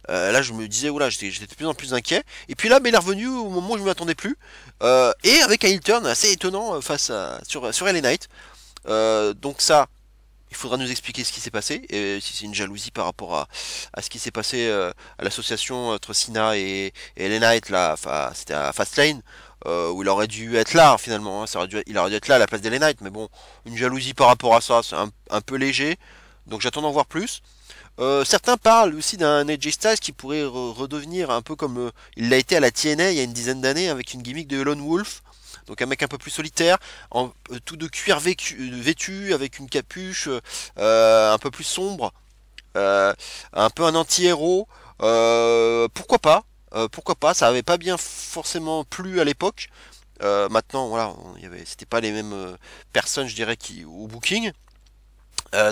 là je me disais, oula, j'étais de plus en plus inquiet. Et puis là, mais il est revenu au moment où je ne m'attendais plus, et avec un heel turn assez étonnant sur LA Knight. Donc ça, il faudra nous expliquer ce qui s'est passé, et si c'est une jalousie par rapport à ce qui s'est passé à l'association entre Cena et LA Knight là, c'était à Fastlane. Où il aurait dû être là finalement, hein. Il aurait dû être là à la place d'LA Knight, mais bon, une jalousie par rapport à ça, c'est un peu léger. Donc j'attends d'en voir plus. Certains parlent aussi d'un AJ Styles qui pourrait redevenir un peu comme il l'a été à la TNA il y a une dizaine d'années, avec une gimmick de Lone Wolf. Donc un mec un peu plus solitaire, tout de cuir vêtu, avec une capuche un peu plus sombre, un peu un anti-héros. Pourquoi pas? Pourquoi pas? Ça avait pas bien forcément plu à l'époque. Maintenant, voilà, c'était pas les mêmes personnes, je dirais, qui au booking.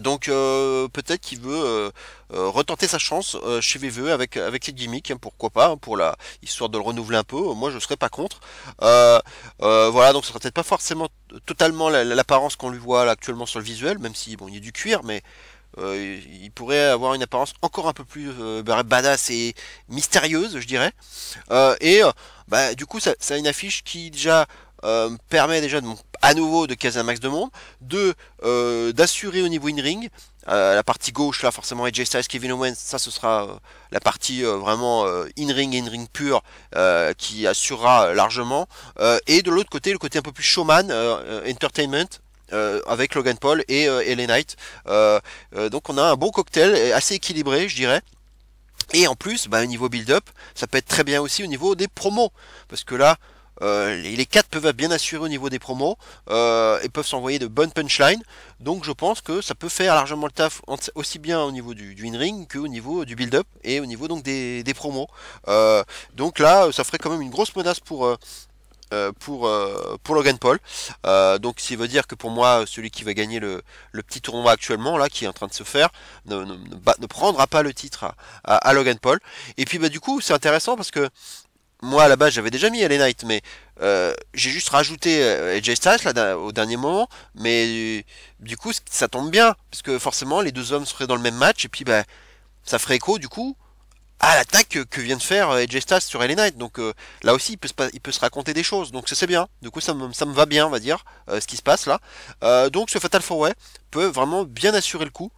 Donc peut-être qu'il veut retenter sa chance chez VVE avec cette gimmick, hein, pourquoi pas, hein, pour la histoire de le renouveler un peu. Moi je serais pas contre. Voilà, donc ce sera peut-être pas forcément totalement l'apparence qu'on lui voit là, actuellement sur le visuel, même si bon il y a du cuir, mais il pourrait avoir une apparence encore un peu plus badass et mystérieuse, je dirais. Bah du coup ça a une affiche qui déjà permet déjà à nouveau de caser un max de monde, d'assurer au niveau in-ring. La partie gauche là, forcément AJ Styles, Kevin Owens, ça ce sera la partie vraiment in-ring pur, qui assurera largement. Et de l'autre côté, le côté un peu plus showman, entertainment, avec Logan Paul et LA Knight. Donc on a un bon cocktail assez équilibré, je dirais. Et en plus, bah, au niveau build-up, ça peut être très bien aussi au niveau des promos, parce que là, les 4 peuvent être bien assurés au niveau des promos, et peuvent s'envoyer de bonnes punchlines. Donc je pense que ça peut faire largement le taf aussi bien au niveau du in-ring qu'au niveau du build-up et au niveau donc des promos. Donc là, ça ferait quand même une grosse menace pour Logan Paul. Donc ça veut dire que pour moi, celui qui va gagner le petit tournoi actuellement là, qui est en train de se faire, ne prendra pas le titre à Logan Paul. Et puis bah du coup c'est intéressant parce que moi à la base j'avais déjà mis LA Knight, mais j'ai juste rajouté AJ Styles là au dernier moment, mais du coup ça tombe bien parce que forcément les deux hommes seraient dans le même match, et puis bah ça ferait écho du coup à l'attaque que vient de faire AJ Styles sur LA Knight. Donc là aussi il peut se raconter des choses, donc c'est bien. Du coup ça me va bien, on va dire, ce qui se passe là. Donc ce Fatal 4-Way peut vraiment bien assurer le coup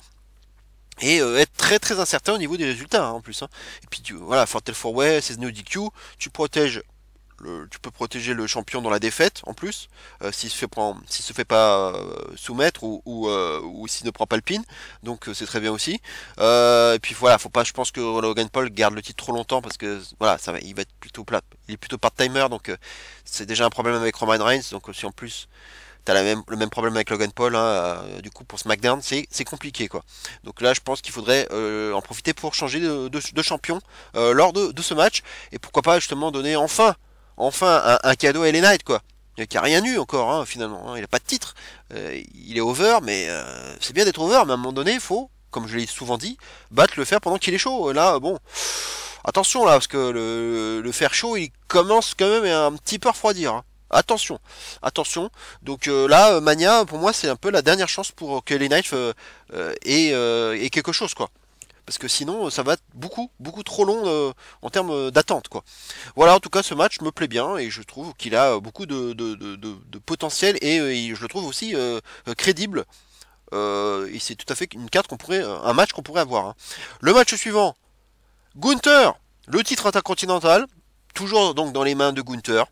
et être très très incertain au niveau des résultats, hein, en plus, hein. Et puis voilà, Fatal 4-Way, c'est no DQ, tu peux protéger le champion dans la défaite en plus, s'il se fait pas soumettre ou s'il ne prend pas le pin, donc c'est très bien aussi. Et puis voilà, faut pas, je pense que Logan Paul garde le titre trop longtemps, parce que voilà, il va être plutôt plat, il est plutôt part-timer, donc c'est déjà un problème avec Roman Reigns, donc si en plus t'as le même problème avec Logan Paul, hein, du coup pour SmackDown c'est compliqué quoi. Donc là je pense qu'il faudrait en profiter pour changer de champion lors de ce match, et pourquoi pas justement donner enfin un cadeau à LA Knight quoi, qui a rien eu encore, hein, finalement, hein. Il a pas de titre, il est over, mais c'est bien d'être over, mais à un moment donné il faut, comme je l'ai souvent dit, battre le fer pendant qu'il est chaud. Là bon, attention là, parce que le fer chaud il commence quand même à un petit peu refroidir, hein. Attention, attention. Donc là, Mania, pour moi, c'est un peu la dernière chance pour que les Knights aient quelque chose, quoi. Parce que sinon, ça va être beaucoup trop long en termes d'attente, quoi. Voilà, en tout cas, ce match me plaît bien et je trouve qu'il a beaucoup de potentiel et je le trouve aussi crédible. Et c'est tout à fait une carte qu'on pourrait, un match qu'on pourrait avoir, hein. Le match suivant, Gunther, le titre intercontinental, toujours donc dans les mains de Gunther,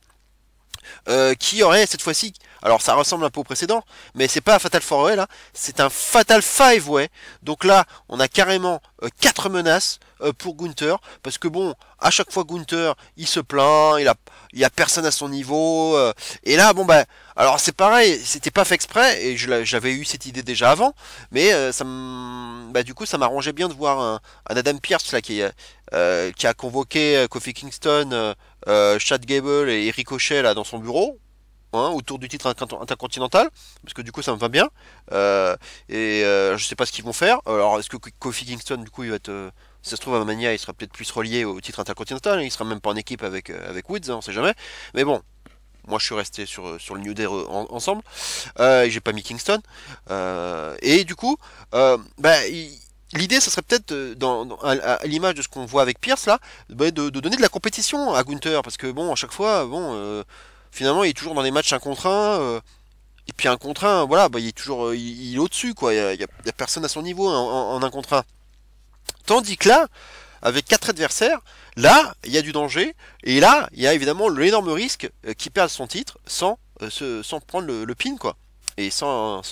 qui aurait cette fois-ci, alors ça ressemble un peu au précédent, mais c'est pas un Fatal 4-Way là, c'est un Fatal 5-Way. Donc là, on a carrément 4 menaces pour Gunther, parce que bon, à chaque fois Gunther, il se plaint, il a personne à son niveau, et là, bon bah, alors c'est pareil, c'était pas fait exprès, et j'avais eu cette idée déjà avant, mais bah, du coup, ça m'arrangeait bien de voir un Adam Pearce là qui a convoqué Kofi Kingston, Chad Gable et Ricochet là dans son bureau, hein, autour du titre intercontinental, parce que du coup ça me va bien. Je sais pas ce qu'ils vont faire. Alors est-ce que Kofi Kingston du coup il va être, si ça se trouve à Mania il sera peut-être plus relié au titre intercontinental, il sera même pas en équipe avec Woods, hein, on sait jamais. Mais bon. Moi, je suis resté sur le New Day ensemble. Et j'ai pas mis Kingston. Et du coup, bah, l'idée, ce serait peut-être, à l'image de ce qu'on voit avec Pierce là, bah, de donner de la compétition à Gunther. Parce que bon, à chaque fois, bon, finalement, il est toujours dans les matchs 1 contre 1. Et puis 1 contre 1, voilà, bah, il est toujours il est au-dessus, quoi. Il y a personne à son niveau en 1 contre 1. Tandis que là, avec 4 adversaires, là, il y a du danger, et là, il y a évidemment l'énorme risque qu'il perde son titre sans prendre le pin, quoi. Et sans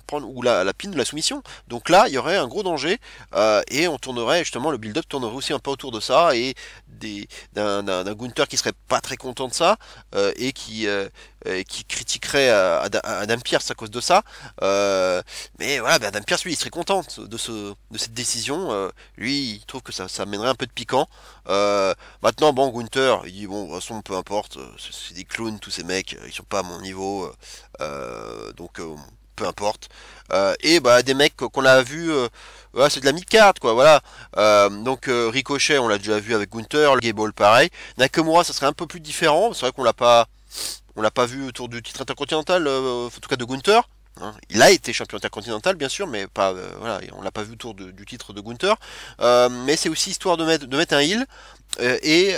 prendre ou la pin de la soumission. Donc là, il y aurait un gros danger, et on tournerait, justement, le build-up tournerait aussi un peu autour de ça, et d'un Gunther qui serait pas très content de ça, et qui critiquerait Adam Pearce à cause de ça. Mais voilà, Adam Pearce, lui, il serait content de cette décision. Lui, il trouve que ça mènerait un peu de piquant. Maintenant, bon, Gunther, il dit, bon, de toute façon, peu importe, c'est des clowns, tous ces mecs, ils sont pas à mon niveau, donc peu importe. Et bah, des mecs qu'on a vu, voilà, c'est de la mid-card, quoi, voilà. Donc Ricochet, on l'a déjà vu avec Gunther, le Gable, pareil. Nakamura, ça serait un peu plus différent, c'est vrai qu'on l'a pas vu autour du titre intercontinental, en tout cas de Gunther. Hein. Il a été champion intercontinental, bien sûr, mais pas, voilà, on l'a pas vu autour du titre de Gunther. Mais c'est aussi histoire de mettre un heal et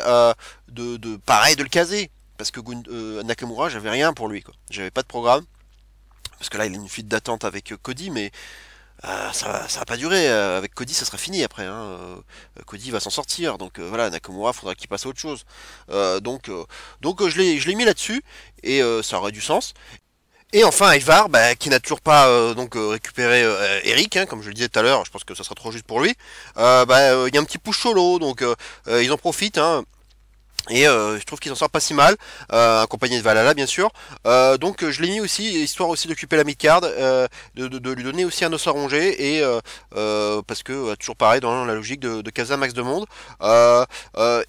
pareil de le caser. Parce que Nakamura, j'avais rien pour lui, quoi. J'avais pas de programme. Parce que là, il a une fuite d'attente avec Cody, mais ça va pas durer. Avec Cody, ça sera fini après, hein. Cody va s'en sortir. Donc voilà, Nakamura, faudra qu'il passe à autre chose. Donc je l'ai mis là-dessus et ça aurait du sens. Et enfin Ivar, bah, qui n'a toujours pas récupéré Eric, hein, comme je le disais tout à l'heure, je pense que ça sera trop juste pour lui. Il y a un petit push solo, donc ils en profitent, hein. Et je trouve qu'il s'en sort pas si mal, accompagné de Valhalla bien sûr. Donc je l'ai mis aussi, histoire aussi d'occuper la mid-card, de lui donner aussi un os à ronger, et parce que toujours pareil dans la logique de caser un max de monde.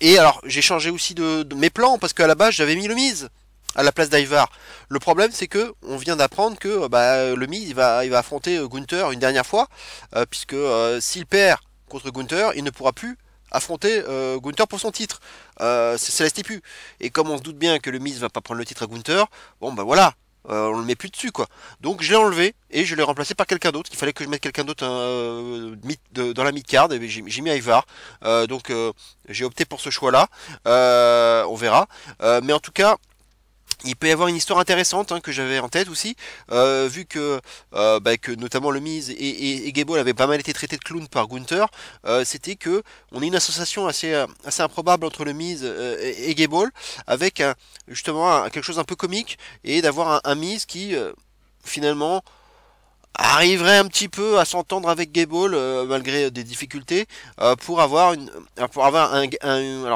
Et alors j'ai changé aussi de mes plans, parce qu'à la base j'avais mis le Miz à la place d'Ivar. Le problème c'est que on vient d'apprendre que le Miz il va affronter Gunther une dernière fois, puisque s'il perd contre Gunther, il ne pourra plus affronter Gunther pour son titre. C'est la stipu. Et comme on se doute bien que le Miz va pas prendre le titre à Gunther, bon bah voilà, on le met plus dessus, quoi. Donc je l'ai enlevé et je l'ai remplacé par quelqu'un d'autre. Il fallait que je mette quelqu'un d'autre dans la mid-card, et j'ai mis Ivar. J'ai opté pour ce choix-là. On verra. Mais en tout cas, il peut y avoir une histoire intéressante, hein, que j'avais en tête aussi, vu que notamment le Miz et Gable avaient pas mal été traités de clown par Gunther. C'était que on a une association assez improbable entre le Miz et Gable, avec justement quelque chose un peu comique, et d'avoir un Miz qui finalement arriverait un petit peu à s'entendre avec Gable, malgré des difficultés, alors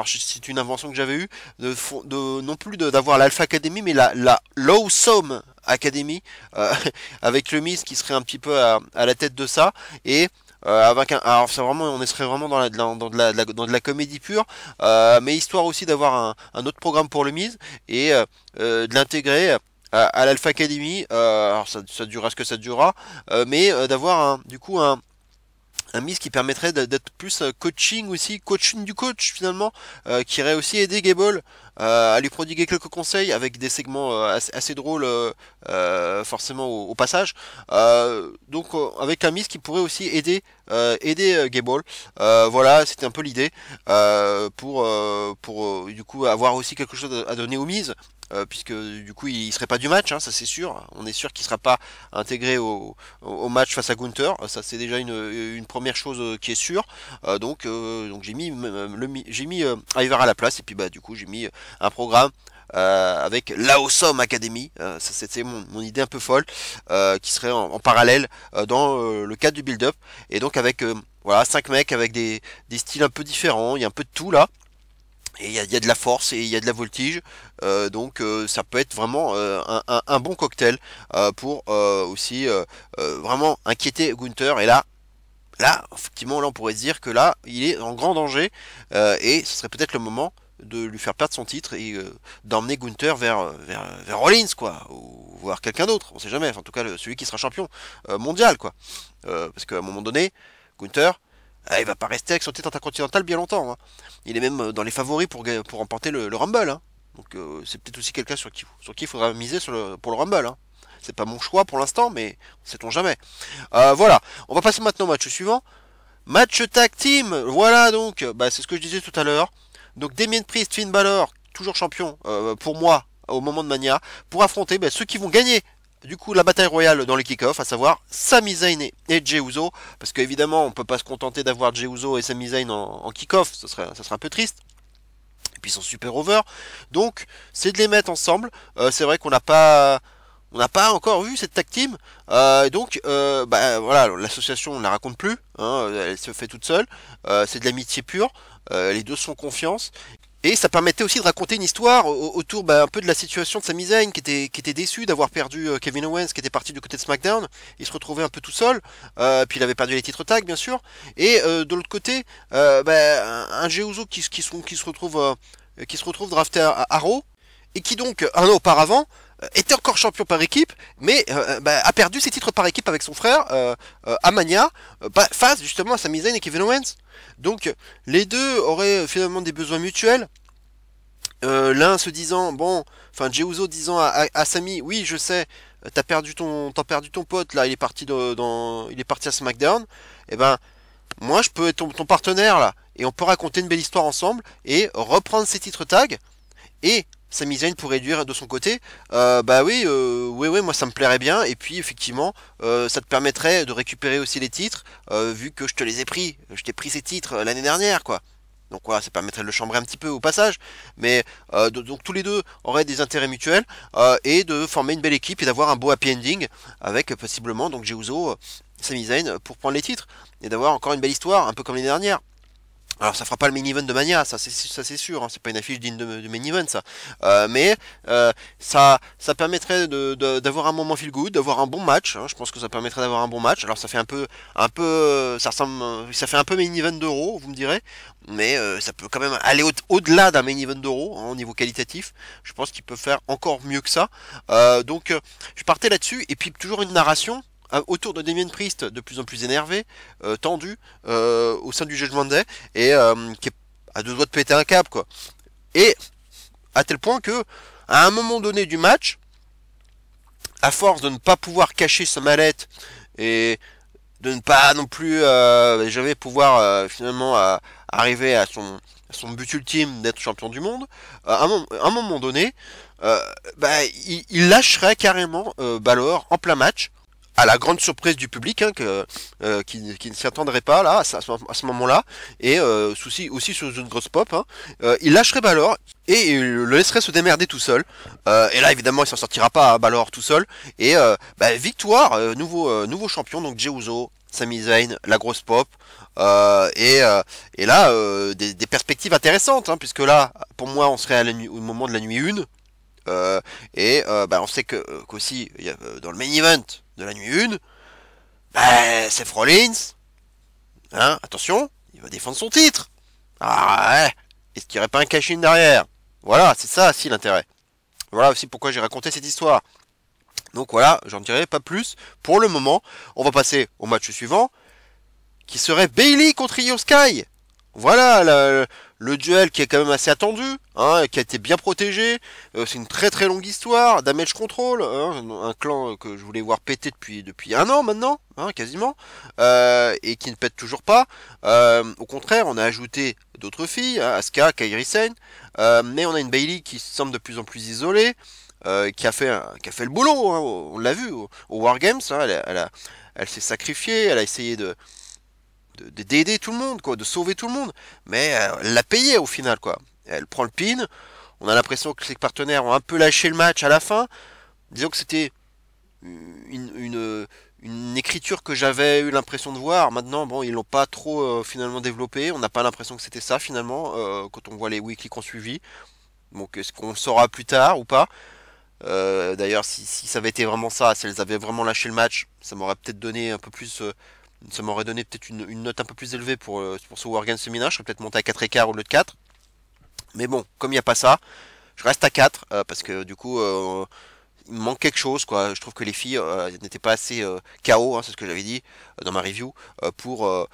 c'est une invention que j'avais eue, non plus d'avoir l'Alpha Academy, mais la Low Some Academy, avec le Miz qui serait un petit peu à la tête de ça, et alors c'est vraiment, on serait vraiment dans de la comédie pure, mais histoire aussi d'avoir un autre programme pour le Miz, et de l'intégrer à l'Alpha Academy. Alors ça durera ce que ça durera, mais d'avoir du coup un un Miz qui permettrait d'être plus coaching aussi, coaching du coach finalement, qui irait aussi aider Gable à lui prodiguer quelques conseils avec des segments assez drôles forcément au passage. Donc avec un Miz qui pourrait aussi aider Gable. Voilà, c'était un peu l'idée pour du coup avoir aussi quelque chose à donner au Miz. Puisque du coup il serait pas du match, hein, ça c'est sûr. On est sûr qu'il sera pas intégré au match face à Gunther. Ça c'est déjà une première chose qui est sûre. Donc j'ai mis Ivar à la place et puis bah du coup j'ai mis un programme avec l'Awesome Academy. Ça c'était mon idée un peu folle qui serait en parallèle dans le cadre du build-up et donc avec voilà 5 mecs avec des styles un peu différents. Il y a un peu de tout là. Et il y a de la force et il y a de la voltige, donc ça peut être vraiment un bon cocktail pour aussi vraiment inquiéter Gunther. Et là, effectivement, là on pourrait se dire que là, il est en grand danger et ce serait peut-être le moment de lui faire perdre son titre et d'emmener Gunther vers Rollins, quoi, ou voir quelqu'un d'autre, on sait jamais. Enfin, en tout cas, celui qui sera champion mondial, quoi. Parce qu'à un moment donné, Gunther. Il va pas rester avec son titre intercontinental bien longtemps. Hein. Il est même dans les favoris pour remporter le Rumble. Hein. Donc c'est peut-être aussi quelqu'un sur qui il faudra miser pour le Rumble. Hein. C'est pas mon choix pour l'instant, mais sait-on jamais. Voilà, on va passer maintenant au match suivant. Match tag team. Voilà donc, c'est ce que je disais tout à l'heure. Donc Damien Priest, Finn Balor, toujours champion pour moi au moment de Mania, pour affronter ceux qui vont gagner du coup la bataille royale dans les kick-off, à savoir Sami Zayn et Jey Uso, parce qu'évidemment on peut pas se contenter d'avoir Jey Uso et Sami Zayn en kick-off, ça serait un peu triste. Et puis ils sont super over, donc c'est de les mettre ensemble. C'est vrai qu'on n'a pas encore vu cette tag team, donc voilà, l'association on la raconte plus, hein, elle se fait toute seule, c'est de l'amitié pure, les deux sont confiance. Et ça permettait aussi de raconter une histoire autour un peu de la situation de Sami Zayn qui était déçu d'avoir perdu Kevin Owens qui était parti du côté de SmackDown. Il se retrouvait un peu tout seul, puis il avait perdu les titres tag bien sûr. Et de l'autre côté, un Jey Uso qui se retrouve drafté à Raw et qui donc un an auparavant était encore champion par équipe, mais a perdu ses titres par équipe avec son frère à Mania face justement à Sami Zayn et Kevin Owens. Donc les deux auraient finalement des besoins mutuels. L'un se disant, Jey Uso disant à Sami, oui je sais, t'as perdu ton pote là, il est parti il est parti à SmackDown. Et moi je peux être ton partenaire là, et on peut raconter une belle histoire ensemble et reprendre ses titres tag. Et Sami Zayn pourrait dire de son côté, oui, moi ça me plairait bien, et puis effectivement, ça te permettrait de récupérer aussi les titres, vu que je te les ai pris, je t'ai pris ces titres l'année dernière, quoi. Donc voilà, ça permettrait de le chambrer un petit peu au passage, mais donc tous les deux auraient des intérêts mutuels, et de former une belle équipe et d'avoir un beau happy ending, avec possiblement donc Jey Uso, Sami Zayn pour prendre les titres, et d'avoir encore une belle histoire, un peu comme l'année dernière. Alors ça fera pas le main event de Mania, ça c'est sûr, hein, c'est pas une affiche digne de main event ça. Mais ça permettrait d'avoir un moment feel good, d'avoir un bon match. Hein, je pense que ça permettrait d'avoir un bon match. Alors ça fait ça fait un peu main event d'Euro, vous me direz, mais ça peut quand même aller au-delà d'un main event d'Euro hein, au niveau qualitatif. Je pense qu'il peut faire encore mieux que ça. Donc je partais là-dessus et puis toujours une narration autour de Damien Priest de plus en plus énervé, tendu au sein du Judgment Day et qui est à deux doigts de péter un câble quoi. Et à tel point que à un moment donné du match, à force de ne pas pouvoir cacher sa mallette et de ne pas non plus jamais pouvoir finalement arriver à son but ultime d'être champion du monde, à un moment donné, il lâcherait carrément Balor en plein match à la grande surprise du public hein, qui ne s'y attendrait pas là à ce moment-là et aussi sur une grosse pop hein, il lâcherait Balor et il le laisserait se démerder tout seul et là évidemment il s'en sortira pas à Balor tout seul et victoire nouveau champion donc Jey Uso, Sami Zayn, la grosse pop et là des perspectives intéressantes hein, puisque là pour moi on serait au moment de la nuit 1 on sait qu'aussi dans le main event de la nuit 1, Seth Rollins, hein, attention, il va défendre son titre. Ah ouais, est-ce qu'il n'y aurait pas un cash-in derrière? Voilà, c'est ça aussi l'intérêt. Voilà aussi pourquoi j'ai raconté cette histoire. Donc voilà, j'en dirai pas plus pour le moment. On va passer au match suivant. qui serait Bayley contre Io Sky. Voilà le duel qui est quand même assez attendu, hein, qui a été bien protégé. C'est une très très longue histoire. Damage Control, hein, un clan que je voulais voir péter depuis un an maintenant, hein, quasiment, et qui ne pète toujours pas. Au contraire, on a ajouté d'autres filles, hein, Asuka, Kairi Sane, mais on a une Bayley qui semble de plus en plus isolée, qui a fait le boulot, hein, on l'a vu au Wargames, hein, elle s'est sacrifiée, elle a essayé d'aider tout le monde, quoi, de sauver tout le monde, mais elle l'a payé au final, quoi. Elle prend le pin, on a l'impression que ses partenaires ont un peu lâché le match à la fin. Disons que c'était une écriture que j'avais eu l'impression de voir. Maintenant, bon, ils l'ont pas trop finalement développé. On n'a pas l'impression que c'était ça finalement quand on voit les weekly qu'on suivi. Donc, est-ce qu'on le saura plus tard ou pas? D'ailleurs, si ça avait été vraiment ça, si elles avaient vraiment lâché le match, ça m'aurait peut-être donné un peu plus. Ça m'aurait donné peut-être une note un peu plus élevée pour ce Wargame féminin. Je serais peut-être monté à 4 écarts au lieu de 4. Mais bon, comme il n'y a pas ça, je reste à 4 parce que du coup, il me manque quelque chose, quoi. Je trouve que les filles n'étaient pas assez KO, hein, c'est ce que j'avais dit dans ma review, pour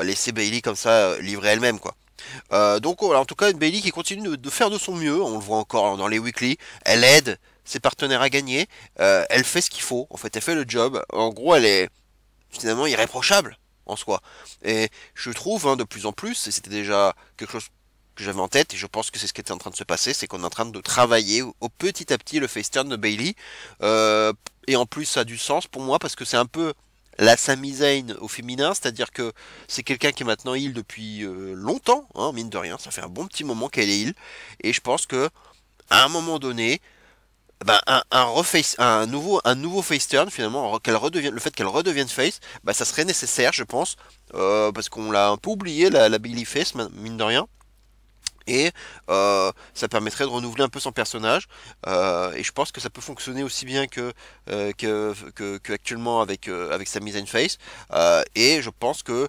laisser Bayley comme ça livrer elle-même, quoi. Donc voilà, en tout cas, une Bayley qui continue de faire de son mieux. On le voit encore dans les weekly. Elle aide ses partenaires à gagner. Elle fait ce qu'il faut. En fait, elle fait le job. En gros, elle est finalement irréprochable en soi. Et je trouve, hein, de plus en plus, et c'était déjà quelque chose que j'avais en tête, et je pense que c'est ce qui était en train de se passer, c'est qu'on est en train de travailler au petit à petit le face turn de Bayley. Et en plus, ça a du sens pour moi, parce que c'est un peu la Sami Zayn au féminin, c'est-à-dire que c'est quelqu'un qui est maintenant heel depuis longtemps, hein, mine de rien, ça fait un bon petit moment qu'elle est heel, et je pense que à un moment donné, ben, un nouveau face turn finalement, le fait qu'elle redevienne face, ben, ça serait nécessaire, je pense, parce qu'on l'a un peu oublié la Bayley face, mine de rien. Et ça permettrait de renouveler un peu son personnage, et je pense que ça peut fonctionner aussi bien que actuellement avec sa mise en face, et je pense que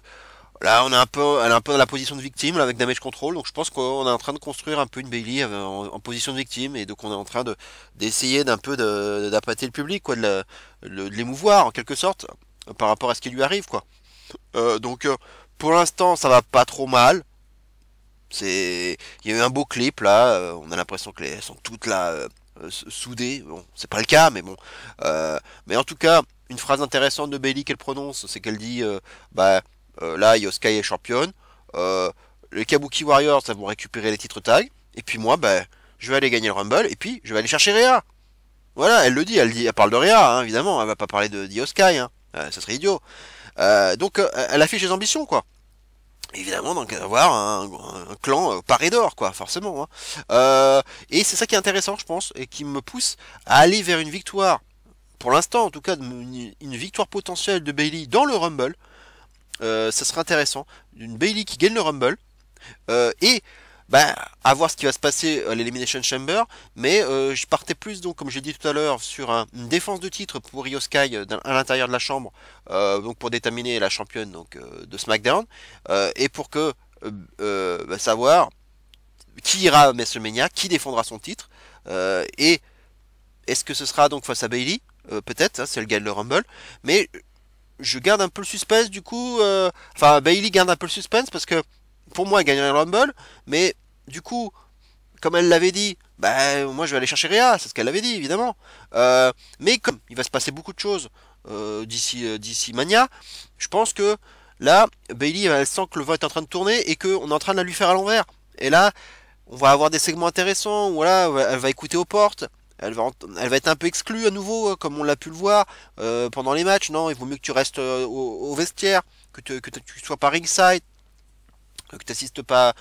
là elle est un peu dans la position de victime là, avec Damage Control, donc je pense qu'on est en train de construire un peu une Bayley en position de victime, et donc on est en train d'essayer d'un peu d'appâter le public, quoi, de l'émouvoir en quelque sorte par rapport à ce qui lui arrive, quoi. Donc pour l'instant ça va pas trop mal. Il y a eu un beau clip là, on a l'impression que elles sont toutes là soudées. Bon, c'est pas le cas, mais bon. Mais en tout cas, une phrase intéressante de Bayley qu'elle prononce, c'est qu'elle dit, là, Io Sky est championne, les Kabuki Warriors, ça vont récupérer les titres tag, et puis moi, je vais aller gagner le Rumble, et puis je vais aller chercher Rhea. Voilà, elle parle de Rhea, hein, évidemment, elle va pas parler de Io Sky, hein, ça serait idiot. Donc, elle affiche ses ambitions, quoi. Évidemment, donc avoir un clan paré d'or, quoi, forcément, hein. Et c'est ça qui est intéressant, je pense, et qui me pousse à aller vers une victoire, pour l'instant en tout cas, une victoire potentielle de Bayley dans le Rumble. Ça serait intéressant, une Bayley qui gagne le Rumble, et à voir ce qui va se passer à l'Elimination Chamber, mais je partais plus, donc comme j'ai dit tout à l'heure, sur une défense de titre pour Io Sky à l'intérieur de la chambre, donc pour déterminer la championne donc de SmackDown, et pour que savoir qui ira à WrestleMania, qui défendra son titre, et est-ce que ce sera donc face à Bayley, peut-être, hein, si elle gagne le Rumble, mais je garde un peu le suspense du coup, Bayley garde un peu le suspense parce que pour moi elle gagnerait le Rumble, mais du coup, comme elle l'avait dit, moi je vais aller chercher Rhea, c'est ce qu'elle avait dit évidemment. Mais comme il va se passer beaucoup de choses d'ici Mania, je pense que là, Bayley elle sent que le vent est en train de tourner et qu'on est en train de la lui faire à l'envers. Et là, on va avoir des segments intéressants où voilà, elle va écouter aux portes. Elle va être un peu exclue à nouveau, comme on l'a pu le voir pendant les matchs. Non, il vaut mieux que tu restes au vestiaire, que tu sois pas ringside, que tu n'assistes pas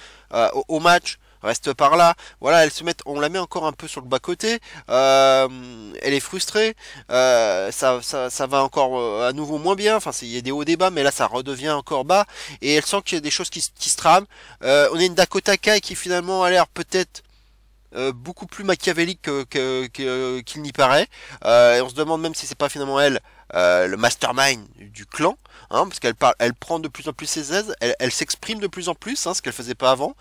au match, reste par là. Voilà, on la met encore un peu sur le bas-côté. Elle est frustrée. Ça va encore à nouveau moins bien. Enfin, il y a des hauts débats, mais là, ça redevient encore bas. Et elle sent qu'il y a des choses qui se trament. On a une Dakota Kai qui finalement a l'air peut-être beaucoup plus machiavélique qu'il n'y paraît. Et on se demande même si c'est pas finalement elle le mastermind du clan, hein, parce elle prend de plus en plus ses aises, elle s'exprime de plus en plus, hein, ce qu'elle faisait pas avant.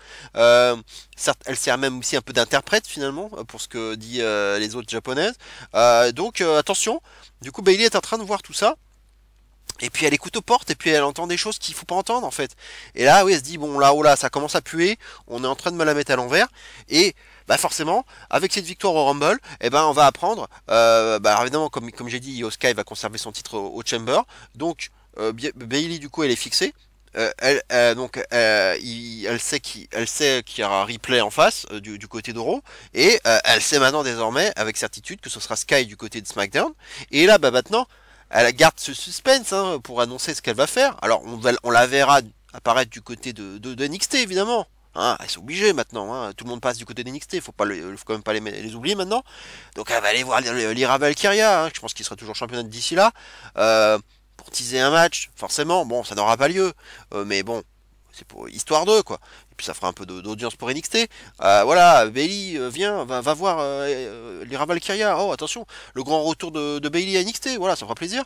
Certes, elle sert même aussi un peu d'interprète finalement pour ce que dit les autres japonaises. Donc attention. Du coup, Bayley est en train de voir tout ça. Et puis elle écoute aux portes et puis elle entend des choses qu'il faut pas entendre en fait. Et là oui elle se dit bon là oh là ça commence à puer, on est en train de me la mettre à l'envers et bah forcément avec cette victoire au Rumble eh ben on va apprendre bah évidemment comme j'ai dit Io Sky va conserver son titre au Chamber donc Bayley du coup elle est fixée. Elle sait qu'il y aura un replay en face du côté d'Oro et elle sait maintenant désormais avec certitude que ce sera Sky du côté de SmackDown et là bah maintenant elle garde ce suspense hein, pour annoncer ce qu'elle va faire. Alors on la verra apparaître du côté de NXT évidemment. Hein, elles sont obligées maintenant, hein. Tout le monde passe du côté de NXT, faut quand même pas les oublier maintenant. Donc elle va aller voir Lyra Valkyria, hein, je pense qu'il sera toujours championne d'ici là. Pour teaser un match, forcément, bon ça n'aura pas lieu, mais bon, c'est pour histoire d'eux quoi. Et puis ça fera un peu d'audience pour NXT. Voilà, Bayley va voir Lyra Valkyria. Oh attention, le grand retour de Bayley à NXT. Voilà, ça fera plaisir.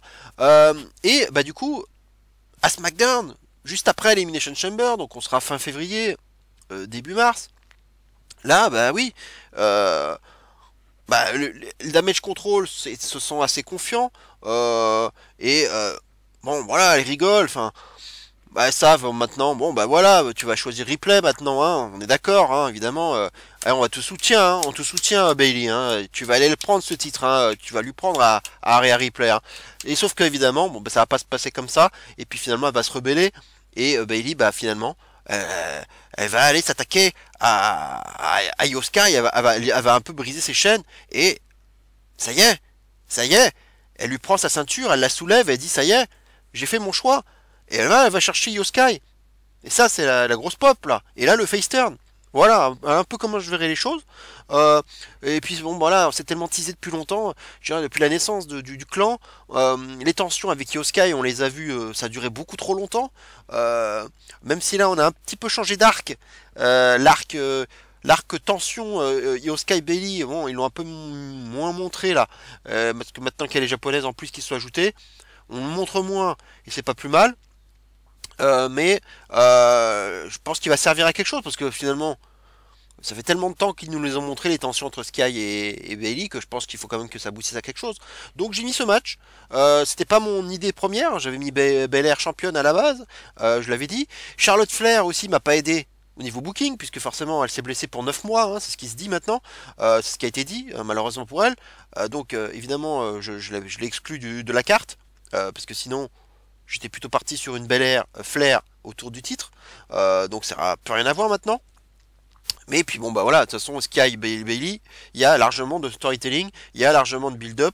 Et bah du coup, à SmackDown, juste après Elimination Chamber, donc on sera fin février, début mars. Là, bah oui, bah, le Damage Control se sent assez confiants. Bon voilà, ils rigolent. Enfin. Bah ça maintenant, bon bah voilà, tu vas choisir replay maintenant, hein, on est d'accord, hein, évidemment, on va te soutient, hein, on te soutient Bayley, hein, tu vas aller le prendre ce titre, hein, tu vas lui prendre à Area Replay, hein. Et sauf que évidemment, bon bah ça va pas se passer comme ça, et puis finalement elle va se rebeller, et Bayley bah finalement, elle va aller s'attaquer à Io Sky, elle va un peu briser ses chaînes, et ça y est, ça y est, elle lui prend sa ceinture, elle la soulève, elle dit ça y est, j'ai fait mon choix. Et elle va chercher Io Sky. Et ça, c'est la grosse pop, là. Et là, le face turn. Voilà, un peu comment je verrai les choses. Et puis, bon, voilà, c'est tellement teasé depuis longtemps. Je dirais, depuis la naissance du clan. Les tensions avec Io Sky, on les a vues, ça a duré beaucoup trop longtemps. Même si là, on a un petit peu changé d'arc. L'arc tension Io Sky Bayley, bon, ils l'ont un peu moins montré, là. Parce que maintenant qu'elle est japonaise, en plus, qu'ils sont ajoutés, on le montre moins. Et c'est pas plus mal. Je pense qu'il va servir à quelque chose parce que finalement ça fait tellement de temps qu'ils nous les ont montré les tensions entre Sky et Bayley que je pense qu'il faut quand même que ça aboutisse à quelque chose. Donc j'ai mis ce match. C'était pas mon idée première, j'avais mis Belair championne à la base, je l'avais dit. Charlotte Flair aussi m'a pas aidé au niveau booking puisque forcément elle s'est blessée pour 9 mois, hein, c'est ce qui se dit maintenant, c'est ce qui a été dit malheureusement pour elle. Donc évidemment je l'ai exclu de la carte parce que sinon j'étais plutôt parti sur une Belair Flair autour du titre, donc ça n'a plus rien à voir maintenant. Mais puis bon bah voilà, de toute façon Sky Bayley, il y a largement de storytelling, il y a largement de build-up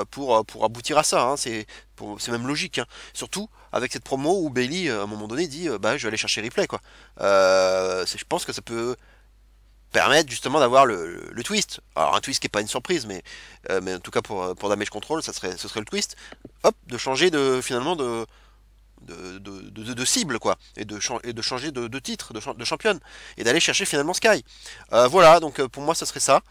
pour aboutir à ça, hein. C'est même logique, hein. Surtout avec cette promo où Bayley à un moment donné dit bah je vais aller chercher replay quoi. Je pense que ça peut permettre justement d'avoir le twist. Alors un twist qui est pas une surprise, mais en tout cas pour Damage Control, ce serait le twist. Hop, de changer finalement de cible quoi et de changer de titre de championne et d'aller chercher finalement Sky. Voilà donc pour moi ce serait ça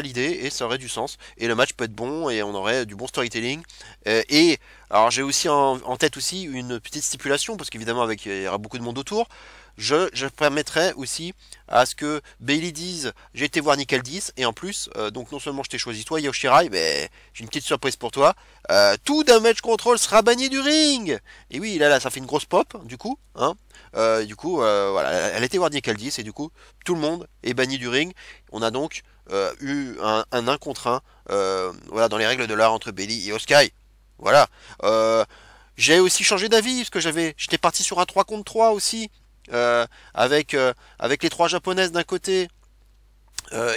l'idée et ça aurait du sens et le match peut être bon et on aurait du bon storytelling et alors j'ai aussi en tête aussi une petite stipulation parce qu'évidemment avec il y aura beaucoup de monde autour. Je permettrai aussi à ce que Bayley dise j'ai été voir Nickel 10 et en plus donc non seulement je t'ai choisi toi Yoshirai mais j'ai une petite surprise pour toi, tout Damage Control sera banni du ring. Et oui là ça fait une grosse pop du coup hein. Voilà elle était voir Nickel 10 et du coup tout le monde est banni du ring. On a donc eu un 1 contre 1 voilà dans les règles de l'art entre Bayley et Oskai. Voilà j'ai aussi changé d'avis parce que j'étais parti sur un 3 contre 3 aussi. Avec les trois japonaises d'un côté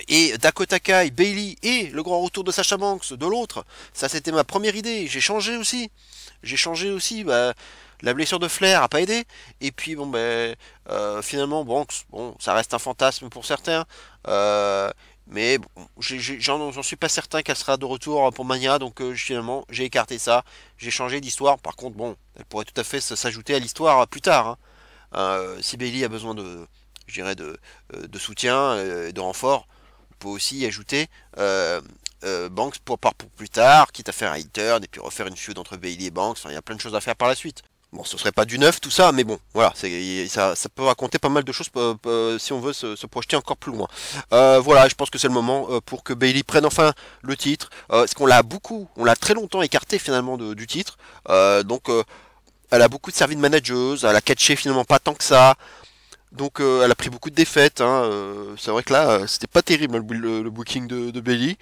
et Dakota Kai, Bayley et le grand retour de Sasha Banks de l'autre. Ça c'était ma première idée. J'ai changé aussi. Bah, la blessure de Flair a pas aidé. Et puis bon finalement Banks, bon ça reste un fantasme pour certains. Mais bon, j'en suis pas certain qu'elle sera de retour pour Mania, donc finalement j'ai écarté ça, j'ai changé d'histoire. Par contre bon, elle pourrait tout à fait s'ajouter à l'histoire plus tard, hein. Si Bayley a besoin je dirais de soutien, de renfort, on peut aussi ajouter Banks pour plus tard, quitte à faire un turn et puis refaire une feud entre Bayley et Banks. Enfin, il y a plein de choses à faire par la suite. Bon, ce serait pas du neuf tout ça, mais bon, voilà, ça peut raconter pas mal de choses si on veut se projeter encore plus loin. Voilà, je pense que c'est le moment pour que Bayley prenne enfin le titre, parce on l'a très longtemps écarté finalement du titre. Donc elle a beaucoup servi de manageuse, elle a catché finalement pas tant que ça. Donc elle a pris beaucoup de défaites, hein. C'est vrai que là, c'était pas terrible le booking de Bayley.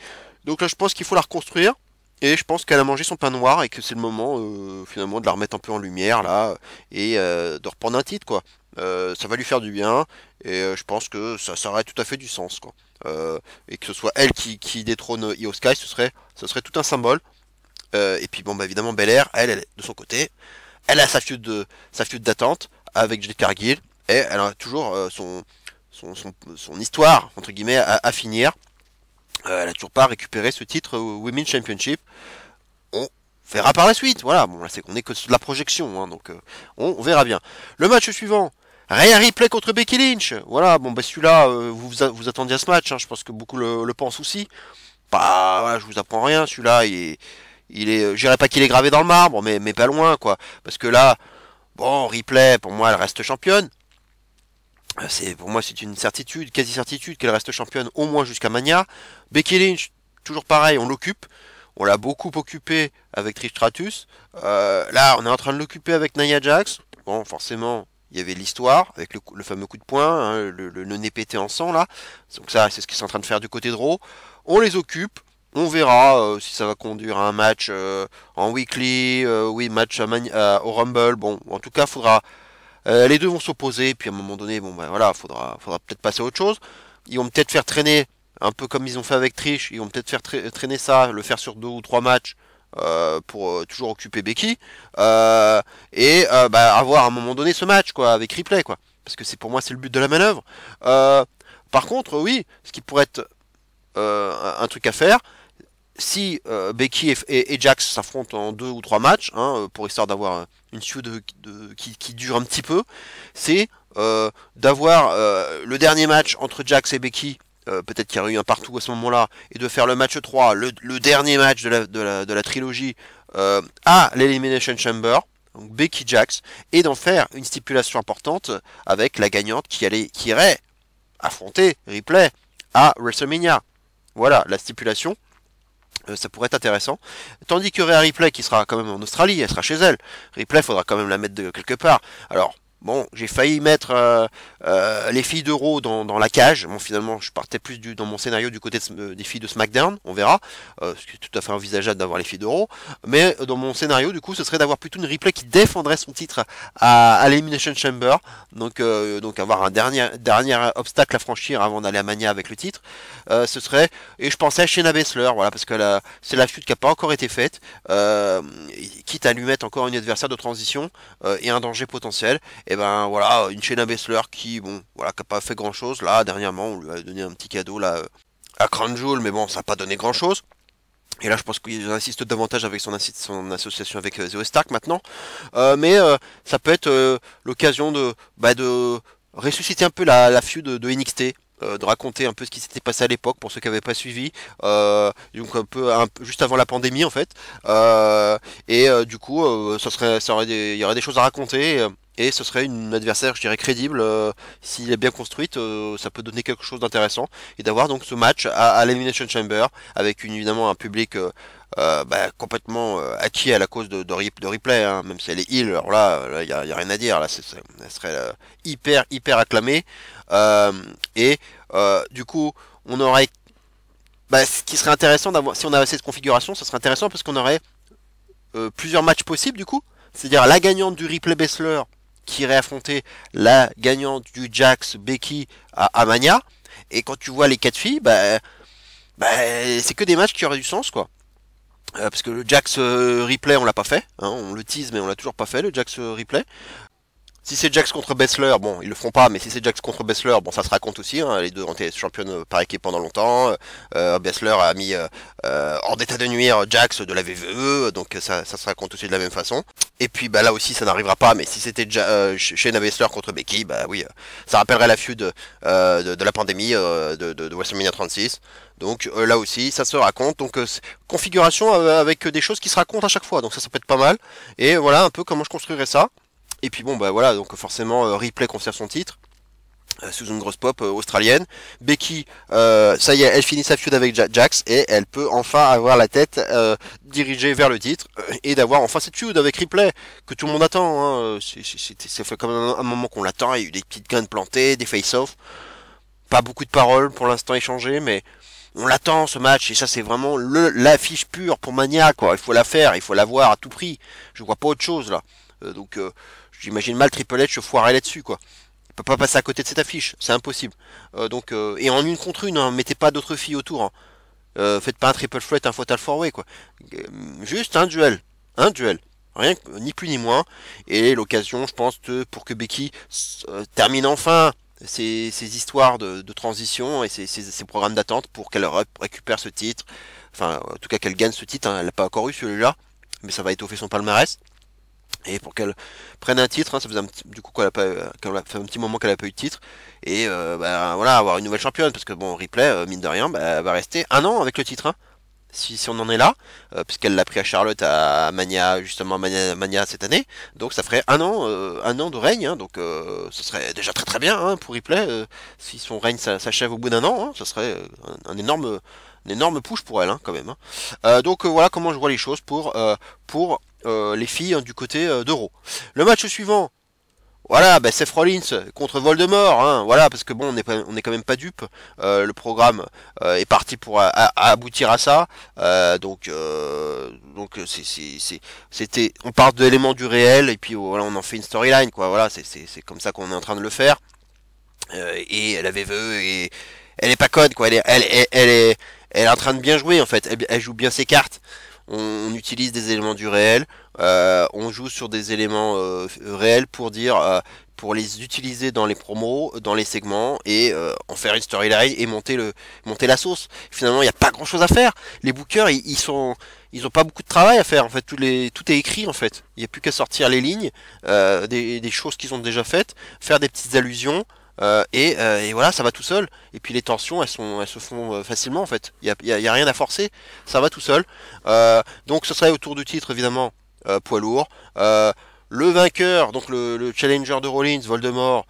Donc là, je pense qu'il faut la reconstruire. Et je pense qu'elle a mangé son pain noir et que c'est le moment finalement de la remettre un peu en lumière là et de reprendre un titre quoi. Ça va lui faire du bien et je pense que ça aurait tout à fait du sens quoi. Et que ce soit elle qui détrône Io Sky, ce serait tout un symbole. Et puis bon bah évidemment Belair, elle de son côté, elle a sa feud d'attente avec Jade Cargill et elle a toujours son histoire entre guillemets à finir. Elle a toujours pas récupéré ce titre Women's Championship. On verra par la suite. Voilà, bon là c'est qu'on est que sur de la projection, hein, donc on verra bien. Le match suivant, Rhea Ripley contre Becky Lynch. Voilà, bon bah celui-là, vous attendiez à ce match, hein, je pense que beaucoup le pensent aussi. Bah voilà, je vous apprends rien, celui-là, je dirais pas qu'il est gravé dans le marbre, mais pas loin quoi. Parce que là, bon, Ripley, pour moi, elle reste championne. Pour moi c'est une certitude, quasi certitude qu'elle reste championne au moins jusqu'à Mania. Becky Lynch, toujours pareil, on l'occupe. On l'a beaucoup occupé avec Trish Stratus. Là, on est en train de l'occuper avec Nia Jax. Bon, forcément, il y avait l'histoire avec le fameux coup de poing, hein, le nez pété en sang là. Donc ça, c'est ce qu'ils sont en train de faire du côté de Raw. On les occupe. On verra si ça va conduire à un match en weekly, oui, match au Rumble. Bon, en tout cas, faudra. Les deux vont s'opposer, puis à un moment donné, bon ben voilà, faudra peut-être passer à autre chose. Ils vont peut-être faire traîner, un peu comme ils ont fait avec Trish, ils vont peut-être faire traîner ça, le faire sur 2 ou 3 matchs pour toujours occuper Becky bah, avoir à un moment donné ce match quoi avec Ripley quoi, parce que pour moi c'est le but de la manœuvre. Par contre, oui, ce qui pourrait être un truc à faire, si Becky et Jax s'affrontent en 2 ou 3 matchs, hein, pour histoire d'avoir une feud qui dure un petit peu, c'est d'avoir le dernier match entre Jax et Becky, peut-être qu'il y aurait eu un partout à ce moment-là, et de faire le match 3, le dernier match de la trilogie à l'Elimination Chamber, donc Becky Jax, et d'en faire une stipulation importante avec la gagnante qui irait affronter Ripley à WrestleMania. Voilà la stipulation. Ça pourrait être intéressant. Tandis que Rhea Ripley, qui sera quand même en Australie, elle sera chez elle. Ripley, faudra quand même la mettre de quelque part. Alors, bon, j'ai failli mettre les filles d'Euro dans la cage. Bon, finalement, je partais plus dans mon scénario du côté des filles de SmackDown. On verra. C'est tout à fait envisageable d'avoir les filles d'Euro. Mais dans mon scénario, du coup, ce serait d'avoir plutôt une Ripley qui défendrait son titre à l'Elimination Chamber. Donc avoir un dernier obstacle à franchir avant d'aller à Mania avec le titre. Ce serait, et je pensais à Shayna Baszler, voilà, parce que c'est la feud qui n'a pas encore été faite. Quitte à lui mettre encore une adversaire de transition et un danger potentiel. Et ben voilà, une Shayna Baszler qui, bon, voilà, qui a pas fait grand chose. Là, dernièrement, on lui a donné un petit cadeau là à Crown Jewel, mais bon, ça n'a pas donné grand chose. Et là, je pense qu'il insiste davantage avec son association avec Zoe Stark maintenant. Mais ça peut être l'occasion de ressusciter un peu la feud de NXT. De raconter un peu ce qui s'était passé à l'époque pour ceux qui n'avaient pas suivi, donc juste avant la pandémie en fait, du coup il y aurait des choses à raconter, et ce serait une adversaire je dirais crédible, s'il est bien construite, ça peut donner quelque chose d'intéressant, et d'avoir donc ce match à l'Elimination Chamber avec évidemment un public complètement acquis à la cause de Ripley, hein, même si elle est heal, alors là y a rien à dire, là elle serait hyper acclamée, du coup on aurait ce qui serait intéressant d'avoir, si on avait cette configuration, ça serait intéressant parce qu'on aurait plusieurs matchs possibles du coup, c'est-à-dire la gagnante du Ripley Baszler qui irait affronter la gagnante du Jax Becky à Mania, et quand tu vois les 4 filles, c'est que des matchs qui auraient du sens quoi. Parce que le Jax Ripley on l'a pas fait, hein, on le tease mais on l'a toujours pas fait le Jax Ripley. Si c'est Jax contre Baszler, bon, ils le feront pas, mais si c'est Jax contre Baszler, bon, ça se raconte aussi, hein, les deux ont été championnes par équipe pendant longtemps, Baszler a mis hors d'état de nuire Jax de la WWE, donc ça se raconte aussi de la même façon. Et puis là aussi ça n'arrivera pas, mais si c'était Shayna Baszler contre Becky, oui, ça rappellerait la feud de la pandémie de WrestleMania 36. Donc là aussi ça se raconte, donc configuration avec des choses qui se racontent à chaque fois, donc ça peut être pas mal. Et voilà un peu comment je construirais ça. Et puis bon bah voilà, donc forcément Ripley conserve son titre sous une grosse pop australienne. Becky, ça y est, elle finit sa feud avec Jax et elle peut enfin avoir la tête dirigée vers le titre et d'avoir enfin cette feud avec Ripley que tout le monde attend. Hein. Ça fait comme un moment qu'on l'attend. Il y a eu des petites guns plantées, des face-off, pas beaucoup de paroles pour l'instant échangées, mais on l'attend ce match et ça c'est vraiment l'affiche pure pour Mania quoi. Il faut la faire, il faut la voir à tout prix. Je vois pas autre chose là. J'imagine mal Triple H se foirer là-dessus quoi. Il peut pas passer à côté de cette affiche, c'est impossible. Et en une contre une, hein, mettez pas d'autres filles autour. Hein. Faites pas un triple threat, un fatal four way quoi. Juste un duel, rien ni plus ni moins. Et l'occasion, je pense, pour que Becky termine enfin ces histoires de transition et ces programmes d'attente pour qu'elle récupère ce titre. Enfin, en tout cas qu'elle gagne ce titre. Hein. Elle n'a pas encore eu celui-là, mais ça va étoffer son palmarès. Et pour qu'elle prenne un titre, hein, ça faisait du coup qu'elle a fait un petit moment qu'elle a pas eu de titre, et bah, voilà, avoir une nouvelle championne, parce que bon, Ripley, mine de rien, bah, elle va rester un an avec le titre, hein, si on en est là, puisqu'elle l'a pris à Charlotte à Mania, justement Mania cette année, donc ça ferait un an de règne, hein, donc ce serait déjà très très bien hein, pour Ripley, si son règne s'achève au bout d'un an, hein, ça serait un énorme push pour elle, hein, quand même. Hein. Voilà comment je vois les choses pour les filles hein, du côté d'Euro. Le match suivant, voilà, bah, Seth Rollins contre Voldemort, hein, voilà, parce que bon, on est quand même pas dupe. Le programme est parti pour aboutir à ça. On part de l'élément du réel et puis voilà, on en fait une storyline, quoi. Voilà, c'est comme ça qu'on est en train de le faire. Et elle avait vu et elle est pas conne, quoi. Elle est en train de bien jouer en fait. Elle joue bien ses cartes. On utilise des éléments du réel, on joue sur des éléments réels pour les utiliser dans les promos, dans les segments et en faire une storyline et monter la sauce. Finalement, il n'y a pas grand chose à faire. Les bookers, ils ont pas beaucoup de travail à faire. En fait, tout est écrit en fait. Il n'y a plus qu'à sortir les lignes, des choses qu'ils ont déjà faites, faire des petites allusions. Et voilà, ça va tout seul. Et puis les tensions, elles se font facilement en fait. Y a rien à forcer, ça va tout seul. Donc ce serait au tour du titre évidemment, poids lourd. Le vainqueur, donc le challenger de Rollins, Voldemort,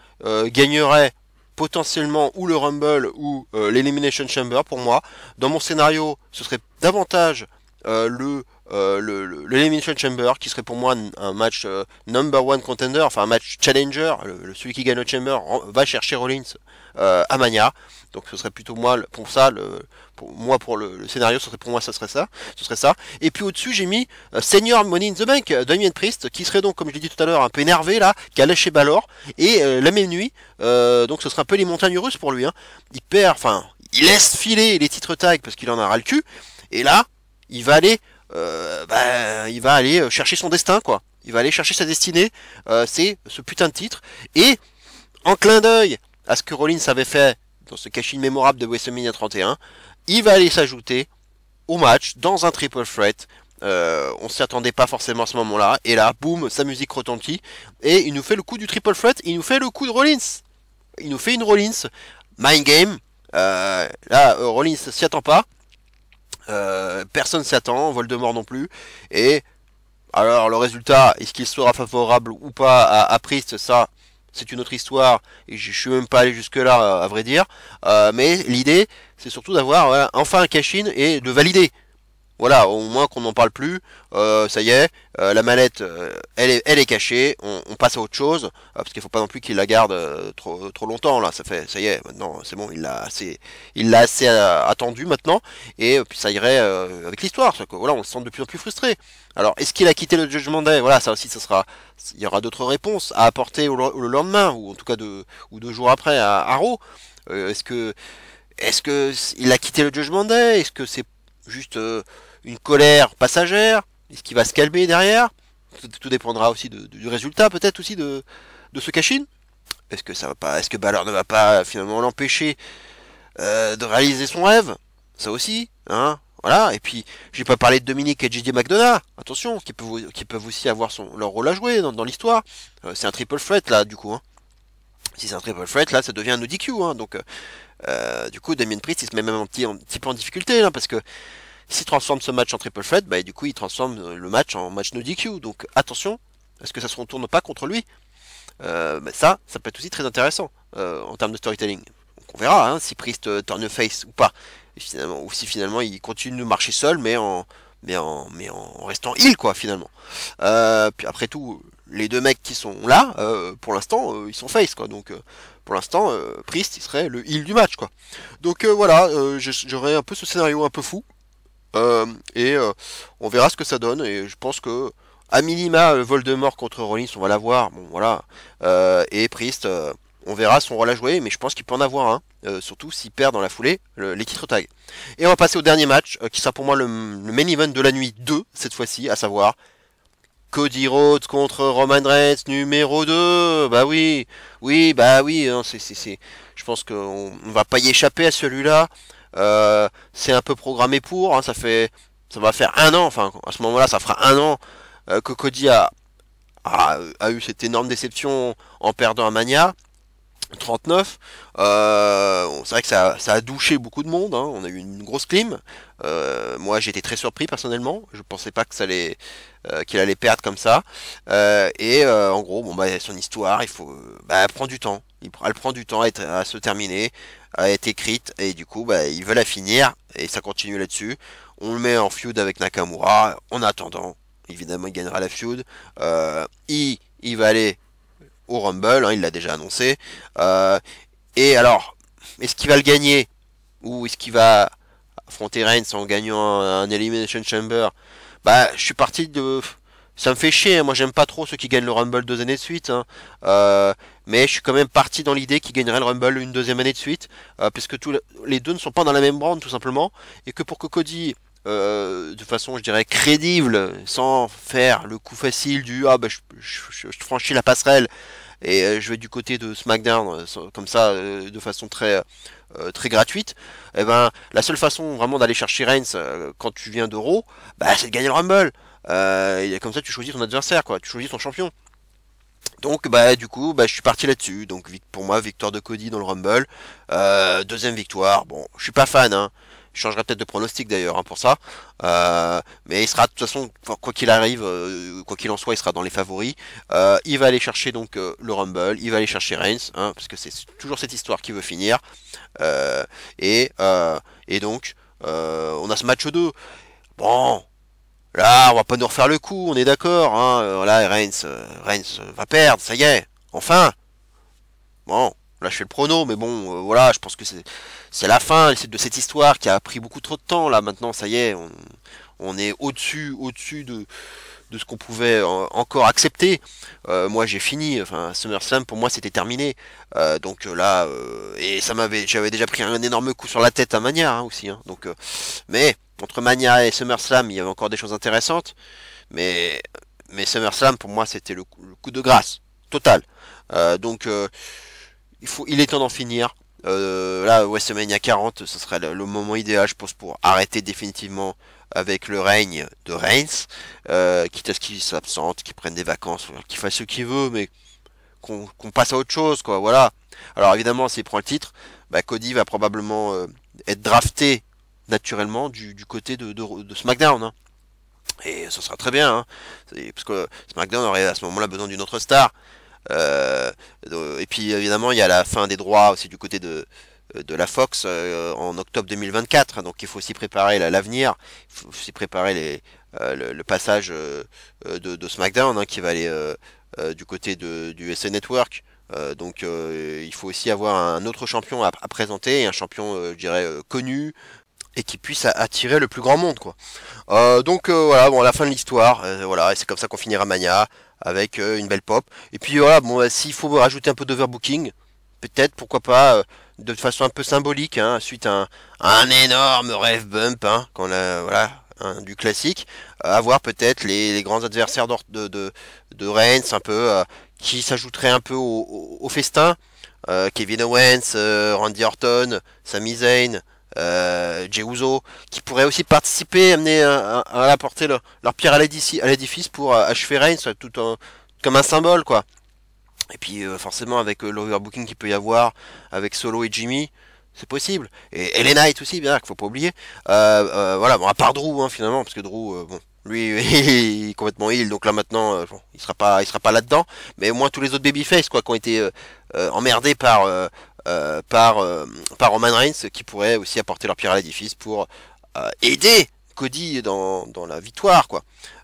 gagnerait potentiellement ou le Rumble ou l'Elimination Chamber pour moi. Dans mon scénario, ce serait davantage l'Elimination Chamber qui serait pour moi un match number one contender, enfin un match challenger. Celui qui gagne le Chamber va chercher Rollins à Mania. Donc ce serait plutôt moi pour ça pour le scénario, ce serait pour moi ce serait ça. Et puis au-dessus j'ai mis Senior Money in the Bank, Damien Priest, qui serait donc comme je l'ai dit tout à l'heure un peu énervé là, qui a lâché Balor et la même nuit, donc ce serait un peu les montagnes russes pour lui. Hein. Il laisse filer les titres tag parce qu'il en a ras le cul. Et là il va aller chercher son destin quoi. Il va aller chercher sa destinée. C'est ce putain de titre. Et en clin d'œil à ce que Rollins avait fait dans ce cash-in mémorable de WrestleMania 31, il va aller s'ajouter au match dans un triple threat. On s'y attendait pas forcément à ce moment-là. Et là, boum, sa musique retentit. Et il nous fait le coup du triple threat. Il nous fait le coup de Rollins. Il nous fait une Rollins. Mind game. Rollins s'y attend pas. Personne s'y attend, Voldemort non plus. Et alors le résultat, est-ce qu'il sera favorable ou pas à Priest, ça c'est une autre histoire et je suis même pas allé jusque là à vrai dire. Mais l'idée c'est surtout d'avoir voilà, enfin un cash-in et de valider. Voilà, au moins qu'on n'en parle plus, ça y est, la mallette, elle est cachée, on passe à autre chose, parce qu'il faut pas non plus qu'il la garde trop longtemps, là, ça y est, maintenant, c'est bon, il l'a assez attendu maintenant, et puis ça irait avec l'histoire, voilà, on le sent de plus en plus frustré. Alors, est-ce qu'il a quitté le Judgment Day? Voilà, ça aussi, il y aura d'autres réponses à apporter le lendemain, ou en tout cas ou 2 jours après à Raw. Est-ce que il a quitté le Judgment Day? Est-ce que c'est juste une colère passagère? Est-ce qu'il va se calmer derrière? Tout dépendra aussi du résultat, peut-être aussi de ce cash-in. Est-ce que ça va pas? Est-ce que Balor ne va pas finalement l'empêcher de réaliser son rêve? Ça aussi, hein? Voilà. Et puis, j'ai pas parlé de Dominique et JJ McDonough. Attention, qui peuvent aussi avoir leur rôle à jouer dans l'histoire. C'est un triple threat là, du coup. Hein. Si c'est un triple threat, là, ça devient un ODQ. Hein, donc, du coup, Damien Priest, il se met même un petit peu en difficulté là, parce que s'il transforme ce match en triple threat, bah du coup il transforme le match en match no DQ. Donc attention, Est-ce que ça se retourne pas contre lui? Bah ça peut être aussi très intéressant en termes de storytelling. Donc on verra hein, si Priest turn face ou pas. Et finalement, ou si finalement il continue de marcher seul, mais en restant heal quoi finalement. Puis après tout, les deux mecs qui sont là, pour l'instant, ils sont face quoi. Donc pour l'instant, Priest il serait le heal du match quoi. Donc voilà, j'aurais un peu ce scénario un peu fou. Et on verra ce que ça donne. Et je pense que à minima, Voldemort contre Rollins, on va l'avoir. Bon voilà. Et Priest, on verra son rôle à jouer, mais je pense qu'il peut en avoir un. Surtout s'il perd dans la foulée les titres tag. Et on va passer au dernier match, qui sera pour moi le main event de la nuit 2, cette fois-ci, à savoir Cody Rhodes contre Roman Reigns numéro 2. Bah oui, oui, bah oui, hein, je pense qu'on on va pas y échapper à celui-là. C'est un peu programmé pour, hein, ça va faire un an, enfin à ce moment-là ça fera un an que Cody a eu cette énorme déception en perdant à Mania 39. C'est vrai que ça a douché beaucoup de monde, hein. On a eu une grosse clim. Moi j'ai été très surpris personnellement, je pensais pas que qu'il allait perdre comme ça. En gros, bon bah son histoire, elle prend du temps. Elle prend du temps à se terminer, à être écrite, et du coup bah il veut la finir, et ça continue là-dessus. On le met en feud avec Nakamura, en attendant, évidemment il gagnera la feud. Il va aller au Rumble, hein, il l'a déjà annoncé. Et alors, est-ce qu'il va le gagner, ou est-ce qu'il va affronter Reigns en gagnant un Elimination Chamber? Bah, je suis parti de... Ça me fait chier, hein. Moi j'aime pas trop ceux qui gagnent le Rumble 2 années de suite, hein. Mais je suis quand même parti dans l'idée qu'il gagnerait le Rumble une deuxième année de suite, puisque les deux ne sont pas dans la même brand tout simplement, et que pour que Cody, de façon je dirais crédible, sans faire le coup facile du ah bah je franchis la passerelle et je vais du côté de SmackDown comme ça de façon très gratuite, et ben la seule façon vraiment d'aller chercher Reigns quand tu viens de Raw, bah c'est de gagner le Rumble. Et comme ça tu choisis ton adversaire quoi, tu choisis ton champion. Donc bah du coup bah je suis parti là-dessus. Donc pour moi victoire de Cody dans le Rumble, deuxième victoire. Bon je suis pas fan hein. Je changerai peut-être de pronostic d'ailleurs hein, pour ça. Mais il sera de toute façon quoi qu'il arrive, quoi qu'il en soit, il sera dans les favoris. Il va aller chercher donc le Rumble, il va aller chercher Reigns, hein, parce que c'est toujours cette histoire qui veut finir. Euh, et, euh, et donc on a ce match 2. Bon, là on va pas nous refaire le coup, on est d'accord. Hein, voilà, Reigns va perdre, ça y est, enfin. Bon, là je fais le prono, mais bon, voilà, je pense que c'est la fin de cette histoire qui a pris beaucoup trop de temps. Là maintenant, ça y est, on est au-dessus de ce qu'on pouvait encore accepter. Moi j'ai fini, enfin SummerSlam pour moi c'était terminé. Donc là, et j'avais déjà pris un énorme coup sur la tête à Mania hein, aussi. Hein, donc, mais entre Mania et SummerSlam, il y avait encore des choses intéressantes. Mais mais SummerSlam pour moi c'était le coup de grâce total. Donc il est temps d'en finir. Là, WrestleMania 40, ce serait le moment idéal, je pense, pour arrêter définitivement avec le règne de Reigns, quitte à ce qu'il s'absente, qu'il prenne des vacances, qu'il fasse ce qu'il veut, mais qu'on passe à autre chose, quoi. Voilà. Alors évidemment, s'il prend le titre, bah, Cody va probablement être drafté naturellement du côté de SmackDown. Hein. Et ça sera très bien, hein. Parce que SmackDown aurait à ce moment-là besoin d'une autre star. Euh, et puis évidemment il y a la fin des droits aussi du côté de la Fox en octobre 2024, donc il faut aussi préparer l'avenir, il faut aussi préparer le passage de SmackDown hein, qui va aller du côté du USA Network. Donc il faut aussi avoir un autre champion à présenter, un champion je dirais connu et qui puisse attirer le plus grand monde quoi. Donc voilà, bon, à la fin de l'histoire, voilà, et c'est comme ça qu'on finira Mania avec une belle pop. Et puis voilà, bon, s'il faut rajouter un peu d'overbooking, peut-être, pourquoi pas, de façon un peu symbolique, hein, suite à un énorme rêve bump, hein, voilà, hein, du classique, avoir peut-être les grands adversaires de Reigns, un peu, qui s'ajouteraient un peu au festin. Kevin Owens, Randy Orton, Sami Zayn, Jey Uso, qui pourraient aussi participer, amener à apporter leur pierre à l'édifice pour achever Reigns, comme un symbole, quoi. Et puis forcément avec l'overbooking qu'il peut y avoir avec Solo et Jimmy, c'est possible. Et LA Knight aussi, bien, qu'il faut pas oublier. Voilà, bon, à part Drew, hein, finalement, parce que Drew, bon, Lui, il est complètement heal, donc là maintenant, bon, il sera pas là-dedans. Mais au moins tous les autres babyface, quoi, qui ont été emmerdés par Roman Reigns, qui pourraient aussi apporter leur pierre à l'édifice pour aider Cody dans la victoire, quoi.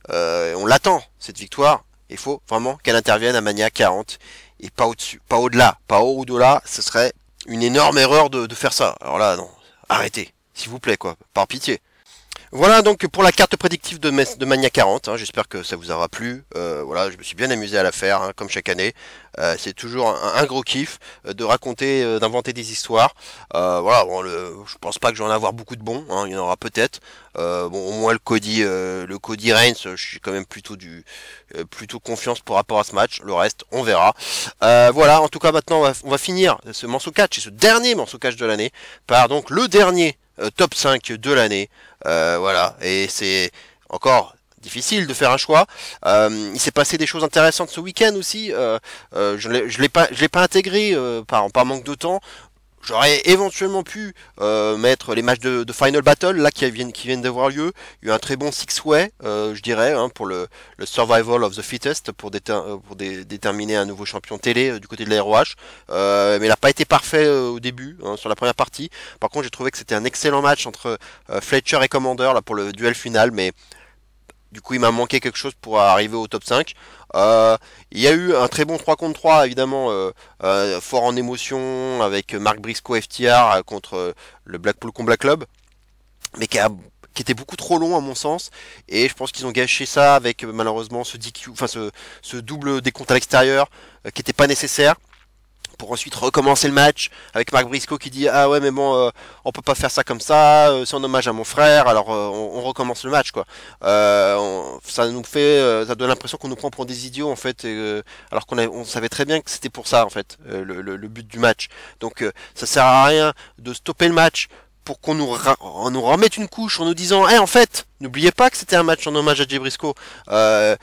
On l'attend, cette victoire. Il faut vraiment qu'elle intervienne à Mania 40 et pas au-dessus, pas au-delà, pas au-delà. Ce serait une énorme erreur de faire ça. Alors là, non, arrêtez, s'il vous plaît, quoi, par pitié. Voilà donc pour la carte prédictive de Mania 40, hein, j'espère que ça vous aura plu. Voilà, je me suis bien amusé à la faire, hein, comme chaque année. C'est toujours un gros kiff de raconter, d'inventer des histoires. Voilà, bon, je pense pas que j'en ai avoir beaucoup de bons, hein, il y en aura peut-être. Bon, au moins le Cody Reigns, je suis quand même plutôt confiance par rapport à ce match. Le reste, on verra. Voilà, en tout cas maintenant on va finir ce morceau catch, et ce dernier morceau catch de l'année, par donc le dernier top 5 de l'année. Voilà, et c'est encore difficile de faire un choix. Il s'est passé des choses intéressantes ce week-end aussi. Je l'ai pas intégré par manque de temps. J'aurais éventuellement pu mettre les matchs de Final Battle là qui viennent d'avoir lieu. Il y a eu un très bon six-way, je dirais, hein, pour le Survival of the Fittest pour déterminer un nouveau champion télé du côté de la ROH. Mais il n'a pas été parfait au début, hein, sur la première partie. Par contre, j'ai trouvé que c'était un excellent match entre Fletcher et Commander là pour le duel final, mais du coup, il m'a manqué quelque chose pour arriver au top 5. Il y a eu un très bon 3 contre 3, évidemment, fort en émotion, avec Mark Briscoe FTR contre le Blackpool Combat Club, mais qui était beaucoup trop long à mon sens, et je pense qu'ils ont gâché ça avec malheureusement ce DQ, enfin ce double décompte à l'extérieur qui n'était pas nécessaire, pour ensuite recommencer le match avec Mark Briscoe qui dit ah ouais mais bon on peut pas faire ça comme ça, c'est en hommage à mon frère, alors on recommence le match, quoi. Ça nous fait ça donne l'impression qu'on nous prend pour des idiots en fait, alors on savait très bien que c'était pour ça en fait, le but du match. Donc ça sert à rien de stopper le match pour on nous remette une couche en nous disant en fait n'oubliez pas que c'était un match en hommage à Jay Briscoe. Ça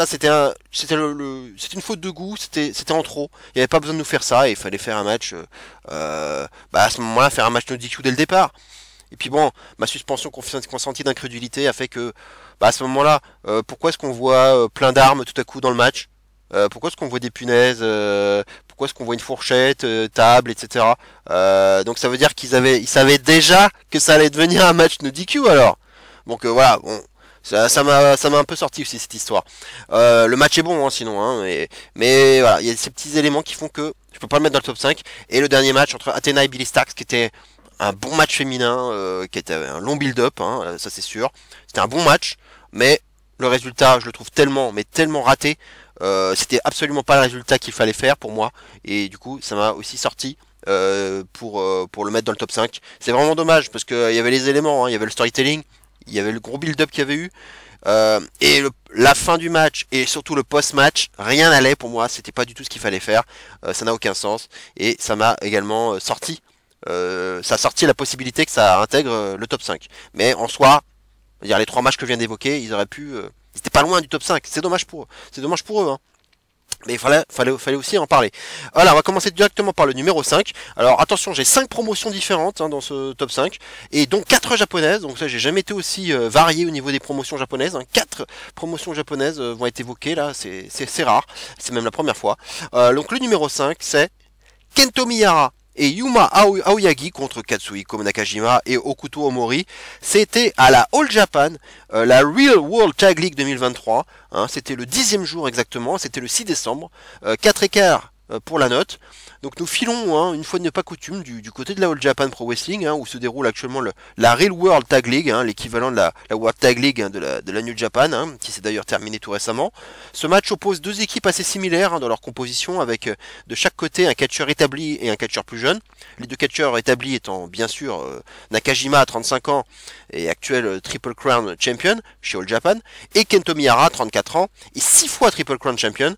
c'était une faute de goût, c'était en trop. Il n'y avait pas besoin de nous faire ça, et il fallait faire un match à ce moment-là, faire un match no DQ dès le départ. Et puis bon, ma suspension consentie d'incrédulité a fait que à ce moment-là, pourquoi est-ce qu'on voit plein d'armes tout à coup dans le match? Pourquoi est-ce qu'on voit des punaises, pourquoi est-ce qu'on voit une fourchette, table, etc. Donc ça veut dire ils savaient déjà que ça allait devenir un match no DQ alors. Donc voilà, bon, ça m'a un peu sorti aussi cette histoire. Le match est bon, hein, sinon, hein, mais voilà, il y a ces petits éléments qui font que je peux pas le mettre dans le top 5. Et le dernier match entre Athena et Billy Starks, qui était un bon match féminin, qui était un long build-up, hein, ça c'est sûr. C'était un bon match, mais le résultat, je le trouve tellement raté. C'était absolument pas le résultat qu'il fallait faire pour moi, et du coup ça m'a aussi sorti pour le mettre dans le top 5. C'est vraiment dommage parce que il y avait les éléments, hein, il y avait le storytelling, il y avait le gros build-up qu'il y avait eu, et la fin du match et surtout le post-match, rien n'allait pour moi, c'était pas du tout ce qu'il fallait faire, ça n'a aucun sens, et ça m'a également sorti, ça a sorti la possibilité que ça intègre le top 5. Mais en soi, dire les trois matchs que je viens d'évoquer, ils auraient pu, ils étaient pas loin du top 5. C'est dommage pour eux, hein. Mais il fallait aussi en parler. Voilà, on va commencer directement par le numéro 5. Alors attention, j'ai 5 promotions différentes, hein, dans ce top 5, et donc 4 japonaises. Donc ça, j'ai jamais été aussi varié au niveau des promotions japonaises, hein. 4 promotions japonaises vont être évoquées là, c'est rare, c'est même la première fois. Donc le numéro 5, c'est Kento Miyahara et Yuma Aoyagi contre Katsuhiko Nakajima et Okuto Omori. C'était à la All Japan, la Real World Tag League 2023. Hein, c'était le 10e jour exactement, c'était le 6 décembre. 4 écarts pour la note. Donc nous filons, hein, une fois de ne pas coutume, du côté de la All Japan Pro Wrestling, hein, où se déroule actuellement la Real World Tag League, hein, l'équivalent de la World Tag League, hein, de la New Japan, hein, qui s'est d'ailleurs terminé tout récemment. Ce match oppose deux équipes assez similaires, hein, dans leur composition, avec de chaque côté un catcheur établi et un catcheur plus jeune. Les deux catcheurs établis étant bien sûr Nakajima à 35 ans et actuel Triple Crown Champion chez All Japan, et Kento Miyahara 34 ans et 6 fois Triple Crown Champion.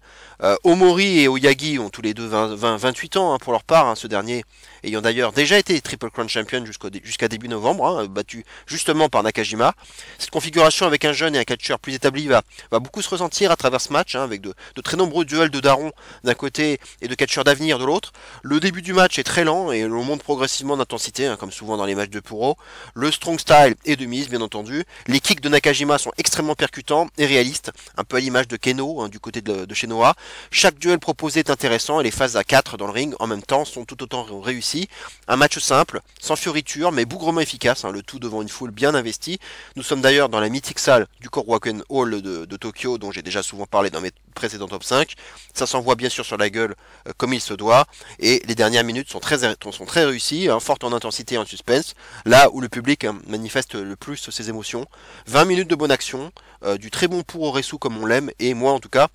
Omori et Oyagi ont tous les deux 28 ans pour leur part, ce dernier ayant d'ailleurs déjà été Triple Crown Champion jusqu'à début novembre, battu justement par Nakajima. Cette configuration avec un jeune et un catcheur plus établi va beaucoup se ressentir à travers ce match, avec de très nombreux duels de darons d'un côté et de catcheurs d'avenir de l'autre. Le début du match est très lent et l'on monte progressivement d'intensité, comme souvent dans les matchs de Puro. Le strong style est de mise, bien entendu. Les kicks de Nakajima sont extrêmement percutants et réalistes, un peu à l'image de Keno, du côté de chez Noah. Chaque duel proposé est intéressant et les phases à 4 dans le ring en même temps sont tout autant réussies. Un match simple, sans fioriture, mais bougrement efficace, le tout devant une foule bien investie. Nous sommes d'ailleurs dans la mythique salle du Korakuen Hall de Tokyo, dont j'ai déjà souvent parlé dans mes précédents top 5. Ça s'envoie bien sûr sur la gueule comme il se doit, et les dernières minutes sont très réussies, fortes en intensité et en suspense, là où le public manifeste le plus ses émotions. 20 minutes de bonne action, du très bon pour Oresu comme on l'aime, et moi en tout cas,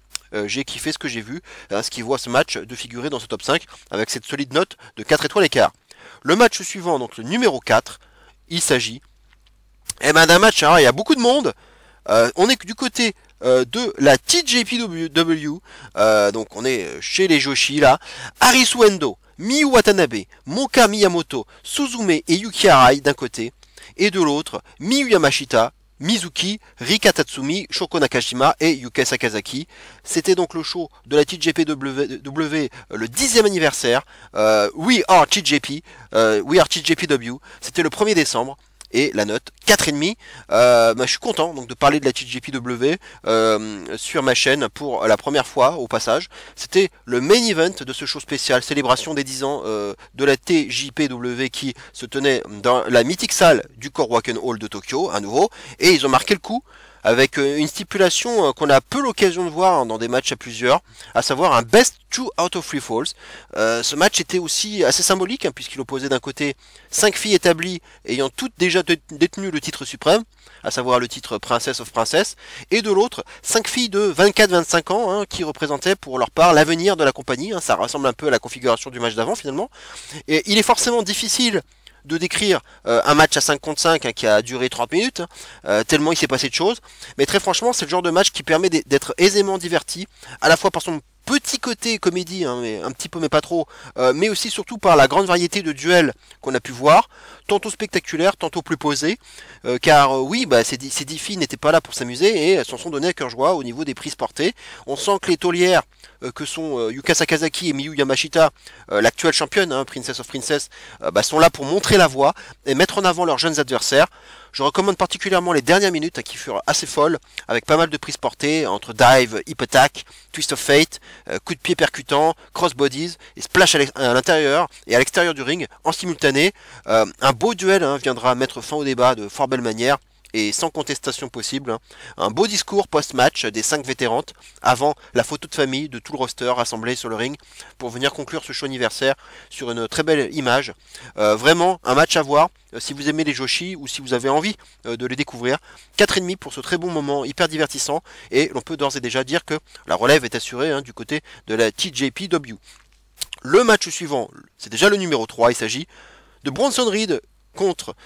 j'ai kiffé ce que j'ai vu, ce qui voit ce match de figurer dans ce top 5 avec cette solide note de 4 étoiles et quart. Le match suivant, donc le numéro 4, il s'agit d'un match, il y a beaucoup de monde, on est du côté de la TJPW, donc on est chez les Joshi là, Arisu Endo, Miyu Watanabe, Moka Miyamoto, Suzume et Yuki Arai d'un côté, et de l'autre, Miyu Yamashita, Mizuki, Rika Tatsumi, Shoko Nakashima et Yuka Sakazaki. C'était donc le show de la TJPW, le 10e anniversaire. We are TJPW. C'était le 1er décembre. Et la note 4,5. Je suis content donc de parler de la TJPW sur ma chaîne pour la première fois au passage. C'était le main event de ce show spécial, célébration des 10 ans de la TJPW qui se tenait dans la mythique salle du Korakuen Hall de Tokyo, à nouveau. Et ils ont marqué le coup avec une stipulation qu'on a peu l'occasion de voir dans des matchs à plusieurs, à savoir un best 2 out of 3 falls. Ce match était aussi assez symbolique, puisqu'il opposait d'un côté 5 filles établies ayant toutes déjà détenu le titre suprême, à savoir le titre Princess of Princess, et de l'autre 5 filles de 24-25 ans qui représentaient pour leur part l'avenir de la compagnie. Ça ressemble un peu à la configuration du match d'avant finalement. Et il est forcément difficile de décrire un match à 5 contre 5 qui a duré 30 minutes, tellement il s'est passé de choses, mais très franchement c'est le genre de match qui permet d'être aisément diverti, à la fois par son petit côté comédie, mais un petit peu mais pas trop, mais aussi surtout par la grande variété de duels qu'on a pu voir, tantôt spectaculaires, tantôt plus posés, car ces 10 filles n'étaient pas là pour s'amuser et elles s'en sont données à cœur joie au niveau des prises portées. On sent que les taulières que sont Yuka Sakazaki et Miyu Yamashita, l'actuelle championne, Princess of Princess, sont là pour montrer la voie et mettre en avant leurs jeunes adversaires. Je recommande particulièrement les dernières minutes qui furent assez folles, avec pas mal de prises portées entre dive, hip attack, twist of fate, coup de pied percutant, crossbodies et splash à l'intérieur et à l'extérieur du ring en simultané. Un beau duel viendra mettre fin au débat de fort belle manière et sans contestation possible. Un beau discours post-match des 5 vétérantes avant la photo de famille de tout le roster rassemblé sur le ring pour venir conclure ce show anniversaire sur une très belle image. Vraiment un match à voir si vous aimez les Joshi ou si vous avez envie de les découvrir. 4,5 pour ce très bon moment hyper divertissant, et l'on peut d'ores et déjà dire que la relève est assurée du côté de la TJPW. Le match suivant, c'est déjà le numéro 3, il s'agit de Bronson Reed contre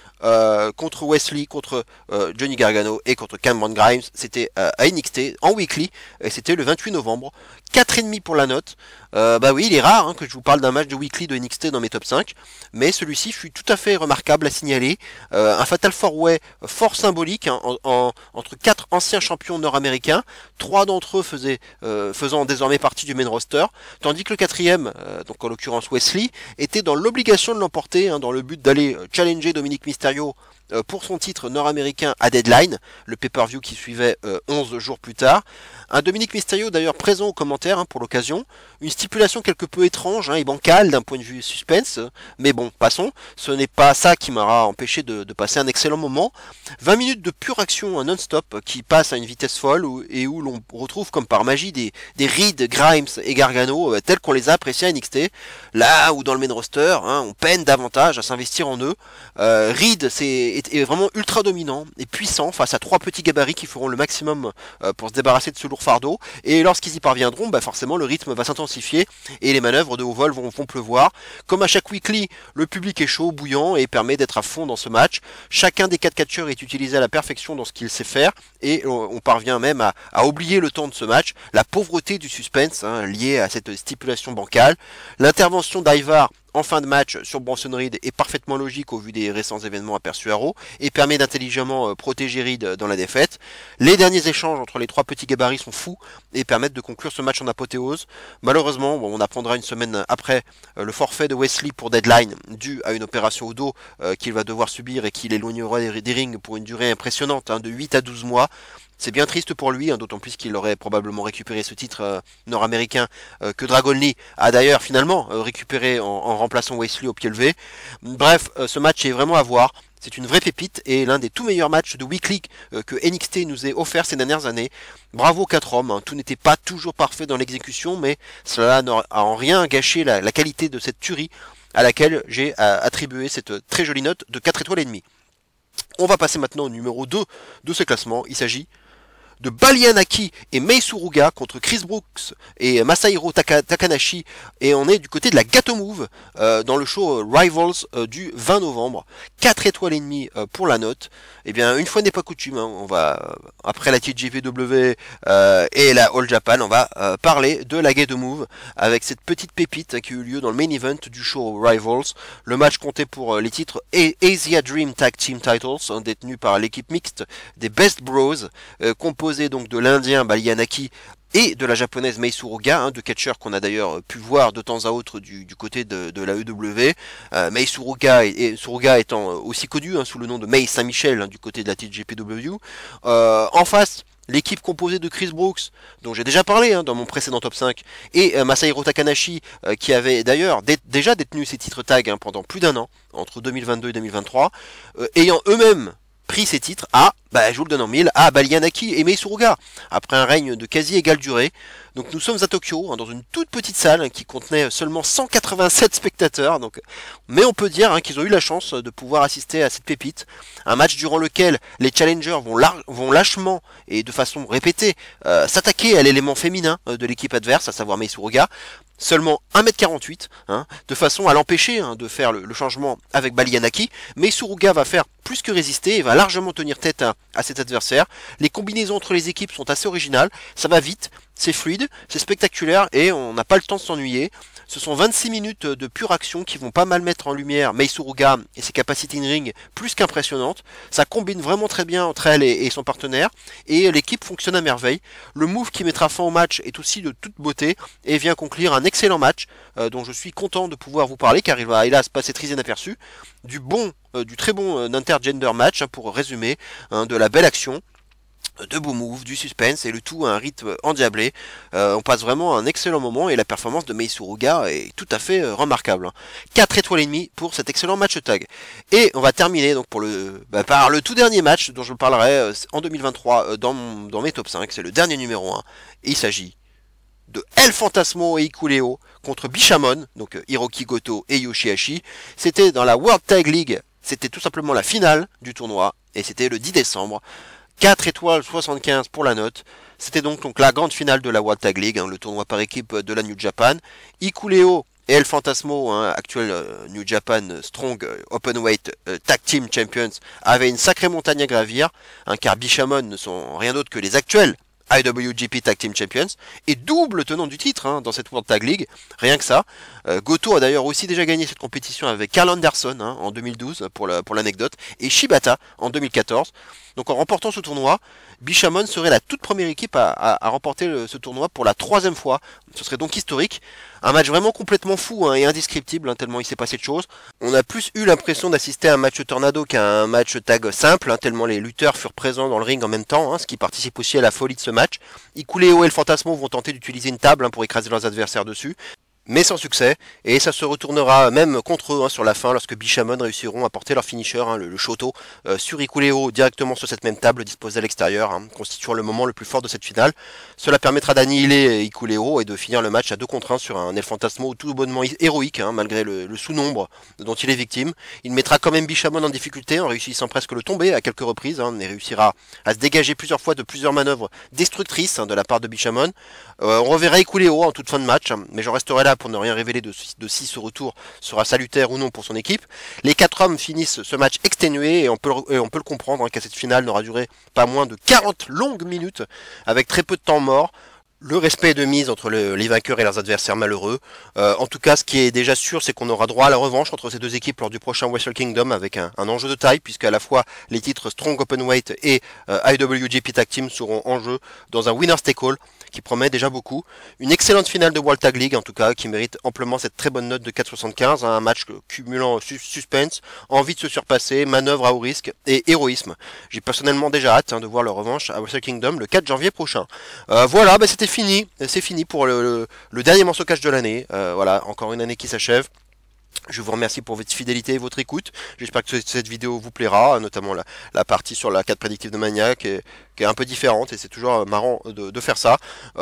Wesley, contre Johnny Gargano et contre Cameron Grimes. C'était à NXT en weekly et c'était le 28 novembre. 4,5 pour la note. Oui, il est rare que je vous parle d'un match de weekly de NXT dans mes top 5, mais celui-ci fut tout à fait remarquable à signaler. Un Fatal 4-Way fort symbolique entre 4 anciens champions nord-américains, 3 d'entre eux faisant désormais partie du main roster, tandis que le 4e, donc en l'occurrence Wesley, était dans l'obligation de l'emporter dans le but d'aller challenger Dominic Mysterio pour son titre nord-américain à Deadline, le pay-per-view qui suivait 11 jours plus tard. Un Dominic Mysterio d'ailleurs présent aux commentaires pour l'occasion, une stipulation quelque peu étrange et bancale d'un point de vue suspense, mais bon, passons, ce n'est pas ça qui m'aura empêché de passer un excellent moment. 20 minutes de pure action non-stop qui passe à une vitesse folle et où l'on retrouve comme par magie des Reed, Grimes et Gargano tels qu'on les a appréciés à NXT, là où dans le main roster on peine davantage à s'investir en eux. Reed est vraiment ultra dominant et puissant face à 3 petits gabarits qui feront le maximum pour se débarrasser de ce lourd fardeau. Et lorsqu'ils y parviendront, forcément le rythme va s'intensifier et les manœuvres de haut vol vont pleuvoir. Comme à chaque weekly, le public est chaud, bouillant et permet d'être à fond dans ce match. Chacun des 4 catcheurs est utilisé à la perfection dans ce qu'il sait faire et on parvient même à oublier le temps de ce match, la pauvreté du suspense liée à cette stipulation bancale. L'intervention d'Ivar en fin de match sur Bronson Reed est parfaitement logique au vu des récents événements aperçus à Raw et permet d'intelligemment protéger Reed dans la défaite. Les derniers échanges entre les 3 petits gabarits sont fous et permettent de conclure ce match en apothéose. Malheureusement, on apprendra une semaine après le forfait de Wesley pour Deadline dû à une opération au dos qu'il va devoir subir et qu'il éloignera des rings pour une durée impressionnante de 8 à 12 mois. C'est bien triste pour lui, d'autant plus qu'il aurait probablement récupéré ce titre nord-américain que Dragon Lee a d'ailleurs finalement récupéré en remplaçant Wesley au pied levé. Bref, ce match est vraiment à voir. C'est une vraie pépite et l'un des tout meilleurs matchs de Weekly que NXT nous ait offert ces dernières années. Bravo 4 hommes, tout n'était pas toujours parfait dans l'exécution, mais cela n'a en rien gâché la qualité de cette tuerie à laquelle j'ai attribué cette très jolie note de 4 étoiles et demie. On va passer maintenant au numéro 2 de ce classement. Il s'agit de Balianaki et Mei Suruga contre Chris Brooks et Masahiro Takanashi, et on est du côté de la Gato Move dans le show Rivals du 20 novembre. 4 étoiles et demie pour la note. Et bien une fois n'est pas coutume, on va après la TJPW et la All Japan, on va parler de la Gato Move avec cette petite pépite qui a eu lieu dans le main event du show Rivals. Le match comptait pour les titres Asia Dream Tag Team Titles détenus par l'équipe mixte des Best Bros, composé donc de l'Indien Balianaki et de la japonaise Mei Suruga, deux catcheurs qu'on a d'ailleurs pu voir de temps à autre du côté de la EW. Mei Suruga, Suruga étant aussi connu sous le nom de Mei Saint-Michel du côté de la TJPW. En face, l'équipe composée de Chris Brooks, dont j'ai déjà parlé dans mon précédent top 5, et Masahiro Takanashi, qui avait d'ailleurs déjà détenu ses titres tag pendant plus d'1 an, entre 2022 et 2023, ayant eux-mêmes pris ces titres je vous le donne en mille, à Balianaki et Mei Suruga, après un règne de quasi égale durée. Donc nous sommes à Tokyo, dans une toute petite salle qui contenait seulement 187 spectateurs, mais on peut dire qu'ils ont eu la chance de pouvoir assister à cette pépite, un match durant lequel les challengers vont lâchement et de façon répétée s'attaquer à l'élément féminin de l'équipe adverse, à savoir Mei Suruga, seulement 1m48, de façon à l'empêcher de faire le changement avec Balianaki. Mais Suruga va faire plus que résister et va largement tenir tête à cet adversaire. Les combinaisons entre les équipes sont assez originales, ça va vite, c'est fluide, c'est spectaculaire et on n'a pas le temps de s'ennuyer. Ce sont 26 minutes de pure action qui vont pas mal mettre en lumière Mei Suruga et ses capacités in-ring plus qu'impressionnantes. Ça combine vraiment très bien entre elle et son partenaire et l'équipe fonctionne à merveille. Le move qui mettra fin au match est aussi de toute beauté et vient conclure un excellent match dont je suis content de pouvoir vous parler car il va hélas passer très inaperçu. Du très bon intergender match pour résumer, de la belle action, de beaux moves, du suspense et le tout à un rythme endiablé. On passe vraiment un excellent moment et la performance de Mei Suruga est tout à fait remarquable. 4 étoiles et demie pour cet excellent match tag. Et on va terminer donc par le tout dernier match dont je vous parlerai en 2023 dans mes top 5. C'est le dernier numéro 1. Et il s'agit de El Fantasmo et Hikuleo contre Bishamon, donc Hiroki Goto et Yoshihashi. C'était dans la World Tag League. C'était tout simplement la finale du tournoi et c'était le 10 décembre. 4 étoiles 75 pour la note. C'était donc la grande finale de la World Tag League, le tournoi par équipe de la New Japan. Hikuleo et El Fantasmo, actuel New Japan Strong Openweight Tag Team Champions, avaient une sacrée montagne à gravir, car Bishamon ne sont rien d'autre que les actuels IWGP Tag Team Champions et double tenant du titre dans cette World Tag League, rien que ça. Goto a d'ailleurs aussi déjà gagné cette compétition avec Karl Anderson en 2012 pour l'anecdote et Shibata en 2014. Donc en remportant ce tournoi, Bishamon serait la toute première équipe à remporter ce tournoi pour la 3e fois. Ce serait donc historique. Un match vraiment complètement fou et indescriptible, tellement il s'est passé de choses. On a plus eu l'impression d'assister à un match tornado qu'à un match tag simple, tellement les lutteurs furent présents dans le ring en même temps, ce qui participe aussi à la folie de ce match. Hikuleo et El Fantasmo vont tenter d'utiliser une table pour écraser leurs adversaires dessus. mais sans succès, et ça se retournera même contre eux sur la fin lorsque Bishamon réussiront à porter leur finisher, le Shoto, sur Hikuleo directement sur cette même table disposée à l'extérieur, constituant le moment le plus fort de cette finale. Cela permettra d'annihiler Hikuleo et de finir le match à 2 contre 1 sur un El Fantasmo tout bonnement héroïque, malgré le sous-nombre dont il est victime. Il mettra quand même Bishamon en difficulté en réussissant presque le tomber à quelques reprises, et réussira à se dégager plusieurs fois de plusieurs manœuvres destructrices de la part de Bishamon. On reverra Hikuleo en toute fin de match, mais j'en resterai là pour ne rien révéler de si ce retour sera salutaire ou non pour son équipe. Les 4 hommes finissent ce match exténués et on peut le comprendre car cette finale n'aura duré pas moins de 40 longues minutes avec très peu de temps mort. Le respect est de mise entre les vainqueurs et leurs adversaires malheureux. En tout cas, ce qui est déjà sûr, c'est qu'on aura droit à la revanche entre ces deux équipes lors du prochain Wrestle Kingdom avec un enjeu de taille, puisque à la fois les titres Strong Openweight et IWGP Tag Team seront en jeu dans un Winner's Take All qui promet déjà beaucoup. Une excellente finale de World Tag League, en tout cas, qui mérite amplement cette très bonne note de 4,75, un match cumulant suspense, envie de se surpasser, manœuvre à haut risque et héroïsme. J'ai personnellement déjà hâte de voir leur revanche à Wrestle Kingdom le 4 janvier prochain. Voilà, c'était fini. C'est fini pour le dernier morceau catch de l'année. Voilà, encore une année qui s'achève. Je vous remercie pour votre fidélité et votre écoute. J'espère que cette vidéo vous plaira, notamment la partie sur la carte prédictive de Mania qui est un peu différente et c'est toujours marrant de faire ça.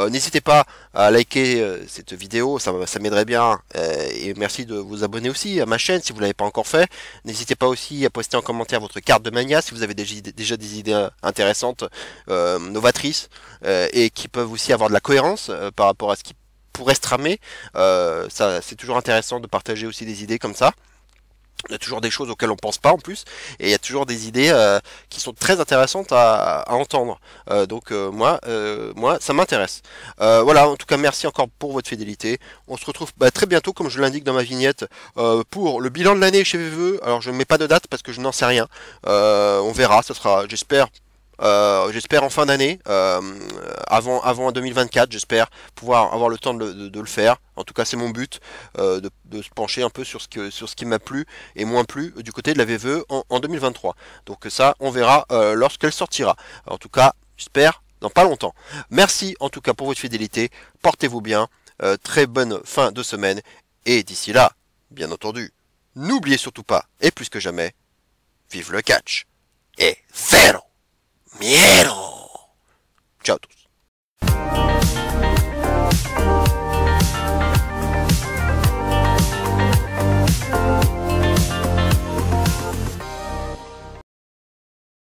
N'hésitez pas à liker cette vidéo, ça m'aiderait bien. Et merci de vous abonner aussi à ma chaîne si vous ne l'avez pas encore fait. N'hésitez pas aussi à poster en commentaire votre carte de Mania si vous avez déjà des idées intéressantes, novatrices et qui peuvent aussi avoir de la cohérence par rapport à ce qui pourrait se tramer. Ça, c'est toujours intéressant de partager aussi des idées comme ça. Il y a toujours des choses auxquelles on pense pas en plus, et il y a toujours des idées qui sont très intéressantes à entendre. Donc moi, ça m'intéresse. Voilà, en tout cas, merci encore pour votre fidélité. On se retrouve très bientôt, comme je l'indique dans ma vignette, pour le bilan de l'année chez VVE. Alors je ne mets pas de date parce que je n'en sais rien. On verra, ça sera, j'espère en fin d'année, avant 2024, j'espère pouvoir avoir le temps de le faire. En tout cas, c'est mon but, de se pencher un peu sur ce qui m'a plu et moins plu du côté de la VVE en 2023. Donc ça, on verra lorsqu'elle sortira. En tout cas, j'espère dans pas longtemps. Merci en tout cas pour votre fidélité. Portez-vous bien. Très bonne fin de semaine. Et d'ici là, bien entendu, n'oubliez surtout pas, et plus que jamais, vive le catch. Et zéro miedo. Ciao a tous.